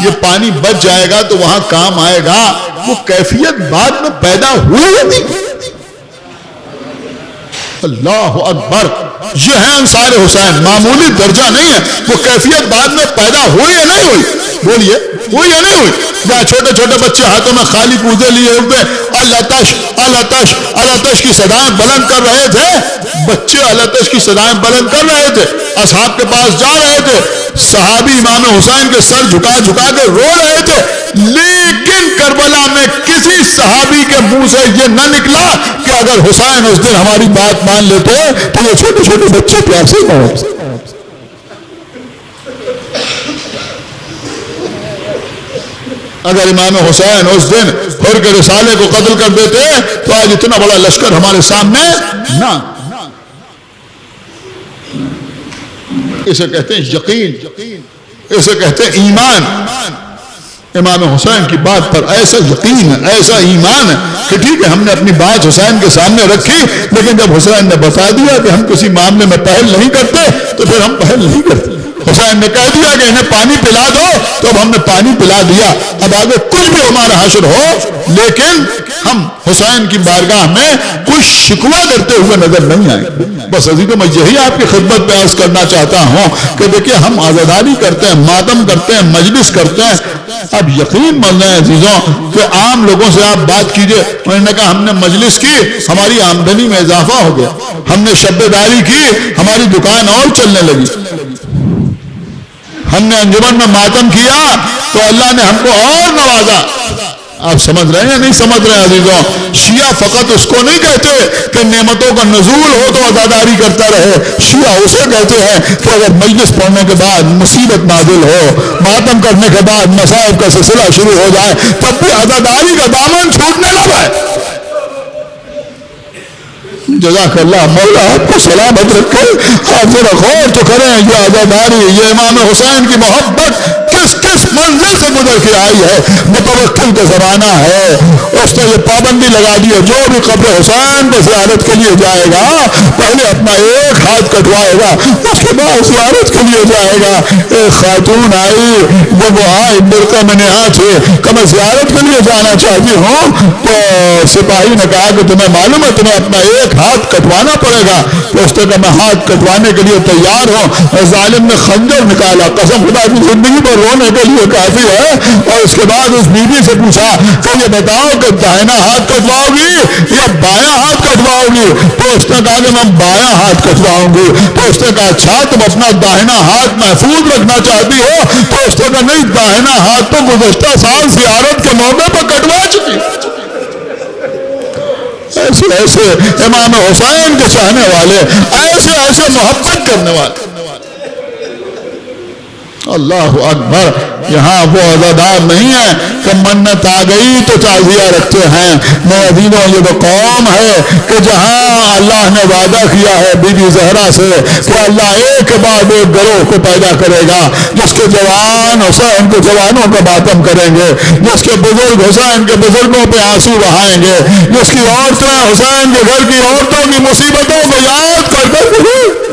یہ پانی بچ جائے گا تو وہاں کام آئے گا، وہ کیفیت بعد میں پیدا ہوئی یا نہیں؟ اللہ اکبر، یہ ہے انصار حسین، معمولی درجہ نہیں ہے، وہ کیفیت بعد میں پیدا ہوئی یا نہیں ہوئی؟ بولیے ہوئی یا نہیں ہوئی؟ جہاں چھوٹے چھوٹے بچے ہاتھوں میں خالی کوزے لیے ہوئے الاتش الاتش الاتش کی صدائیں بلند کر رہے تھے، بچے الاتش کی صدائیں بلند کر رہے تھے، اصحاب کے پاس جا رہے تھے، صحابی امام حسین کے سر جھکا جھکا کے رو رہے تھے، لیکن کربلا میں کسی صحابی کے منہ سے یہ نہ نکلا کہ اگر حسین اس دن ہماری بات مان لیتے تو یہ چھوٹے چھوٹے بچے پیاسے نہ ہوتے۔ اگر امام حسین اس دن حر کے رسالے کو قتل کر دیتے تو آج اتنا بڑا لشکر ہمارے سامنے نہ۔ اسے کہتے ہیں یقین، اسے کہتے ہیں ایمان۔ امام حسین کی بات پر ایسا یقین ہے، ایسا ایمان ہے کہ ٹھیک ہے ہم نے اپنی بات حسین کے سامنے رکھی، لیکن جب حسین نے بتا دیا کہ ہم کسی معاملے میں پہل نہیں کرتے تو پھر ہم پہل نہیں کرتے۔ حسین نے کہہ دیا کہ انہیں پانی پلا دو تو اب ہم نے پانی پلا دیا، اب آگے کچھ بھی ہمارا حشر ہو لیکن ہم حسین کی بارگاہ میں کوئی شکوہ کرتے ہوئے نظر نہیں آئے۔ بس عزیزو میں یہی آپ کی خدمت میں عرض کرنا چاہتا ہوں کہ دیکھیں ہم عزاداری کرتے ہیں، ماتم کرتے ہیں، مجلس کرتے ہیں، اب یقین مان لیں عزیزوں کہ عام لوگوں سے آپ بات کیجئے، انہوں نے کہا ہم نے مجلس کی ہماری آمدنی میں اضافہ ہو گیا، ہم نے شب داری کی ہماری دکان اور چلنے لگی، ہم نے انجمن میں ماتم کیا تو اللہ نے ہم کو اور نوازا، آپ سمجھ رہے ہیں یا نہیں سمجھ رہے ہیں عزیزوں؟ شیعہ فقط اس کو نہیں کہتے کہ نعمتوں کا نزول ہو تو عزاداری کرتا رہے، شیعہ اسے کہتے ہیں کہ اگر مجلس پڑھنے کے بعد مصیبت نازل ہو، ماتم کرنے کے بعد مصائب کا سلسلہ شروع ہو جائے، تب بھی عزاداری کا دامن چھوٹنے نہ پائے۔ جزاک اللہ، مولا آپ کو سلامت رکھے۔ آپ ذرا غور تو کریں، یہ عزاداری، یہ امام حسین کی محبت کس کس منزل سے گزر کے آئی ہے۔ متوکل کا زمانہ ہے، اس نے یہ پابندی لگا دی ہے جو بھی قبر حسین پہ زیارت کے لیے جائے گا پہلے اپنا ایک ہاتھ کٹوائے گا، اس کے بعد زیارت کے لیے جائے گا۔ ایک خاتون آئی، جب وہ آئی برقع میں نہا تھے کہ میں زیارت کے لیے جانا چاہتی ہوں، تو سپاہی نے کہا کہ تمہیں معلوم ہے تمہیں اپنا ایک ہاتھ کٹوانا پڑے گا۔ تو اس نے کہا میں ہاتھ کٹوانے کے لیے تیار ہوں۔ ظالم نے خنجر نکالا، قسم خدا کی زندگی پر رونے کے لیے کافی ہے۔ اور اس کے بعد اس بیوی سے پوچھا کہ یہ بتاؤ کہ دائنا ہاتھ کٹواؤ گی یا بایاں ہاتھ کٹواؤ گی؟ تو اس نے کہا کہ میں بایاں ہاتھ کٹواؤں گی۔ تو اس نے کہا اچھا تم اپنا دائنا ہاتھ محفوظ رکھنا چاہتی ہو؟ تو اس نے کہا نہیں، دائنا ہاتھ تو گزشتہ سال زیارت کے موقع پر کٹوا چکی۔ ایسے ایسے امام حسین کے چاہنے والے، ایسے ایسے محبت کرنے والے۔ اللہ اکبر، یہاں وہ عزادار نہیں ہے کہ منت آ گئی تو تعزیہ رکھتے ہیں۔ میں عزیزوں، یہ وہ قوم ہے کہ جہاں اللہ نے وعدہ کیا ہے بی بی زہرا سے کہ اللہ ایک کے بعد ایک گروہ کو پیدا کرے گا، جس کے جوان حسین کے جوانوں کا ماتم کریں گے، جس کے بزرگ حسین کے بزرگوں پہ آنسو بہائیں گے، جس کی عورتیں حسین کے گھر کی عورتوں کی مصیبتوں کو یاد کر کر۔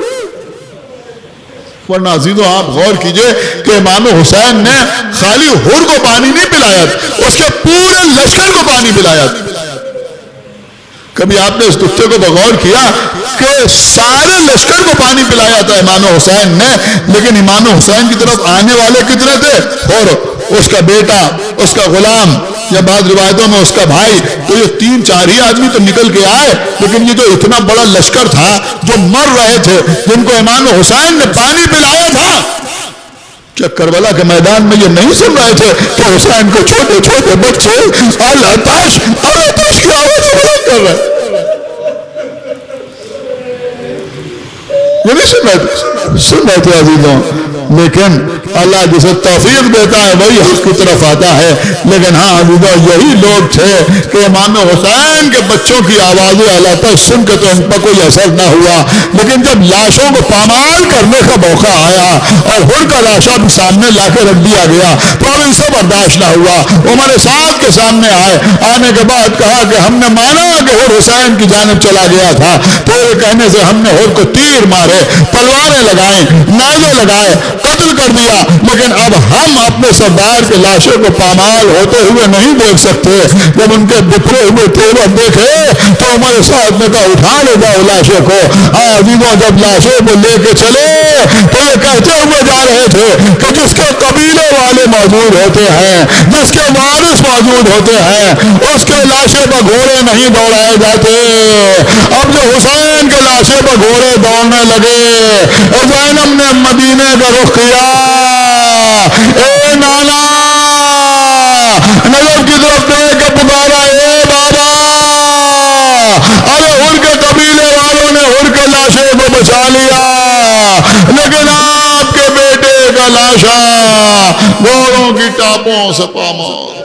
ورنہ عزیزوں آپ غور کیجئے کہ امام حسین نے خالی حر کو پانی نہیں پلایا، اس کے پورے لشکر کو پانی پلایا۔ کبھی آپ نے اس نقطے کو بغور کیا کہ سارے لشکر کو پانی پلایا تھا امام حسین نے، لیکن امام حسین کی طرف آنے والے کتنے تھے؟ حر، اس کا بیٹا، اس کا غلام، یا بعض روایتوں میں اس کا بھائی۔ تو یہ 3-4 ہی آدمی تو نکل کے آئے، لیکن یہ جو اتنا بڑا لشکر تھا جو مر رہے تھے، جن کو امام حسین نے پانی پلایا تھا، کیا کربلا کے میدان میں یہ نہیں سن رہے تھے کہ حسین کو چھوٹے چھوٹے بچے العطش العطش کی آواز بلند کر رہے؟ یہ نہیں سن رہے تھے، سن رہے تھے عزیزوں، لیکن اللہ جسے توفیق دیتا ہے وہی حق کی طرف آتا ہے۔ لیکن ہاں عزیزوں، یہی لوگ تھے کہ امام حسین کے بچوں کی آوازیں العطش سن کے تو ان پر کوئی اثر نہ ہوا، لیکن جب لاشوں کو پامال کرنے کا موقع آیا اور حر کا لاشا بھی سامنے لا کے رکھ دیا گیا تو اب ان سے برداشت نہ ہوا۔ عمر سعد کے سامنے آئے، آنے کے بعد کہا کہ ہم نے مانا کہ حر حسین کی جانب چلا گیا تھا، تیرے کہنے سے ہم نے حر کو تیر مارے، تلواریں لگائیں، نیزے لگائے، قتل کر دیا، لیکن اب ہم اپنے سردار کے لاشوں کو پامال ہوتے ہوئے نہیں دیکھ سکتے۔ جب ان کے بکھرے ہوئے تیور دیکھے تو عمر سعد نے کہا اٹھا لے جاؤ لاشوں کو۔ عزیزوں، جب لاشوں کو لے کے چلے تو یہ کہتے ہوئے جا رہے تھے کہ جس کے قبیلے والے موجود ہوتے ہیں، جس کے وارث موجود ہوتے ہیں، اس کے لاشوں پر گھوڑے نہیں دوڑائے جاتے۔ اب جو حسین کے لاشوں پر گھوڑے دوڑنے لگے، زینب نے مدینے کا رخ کیا، اے نانا، نظر کی طرف دیکھ کے پکارا، اے بابا۔ ارے حر کے قبیلے والوں نے حر کے لاشوں کو بچا لیا، لیکن آپ کے بیٹے کا لاشا گھوڑوں کی ٹاپوں سے پامال۔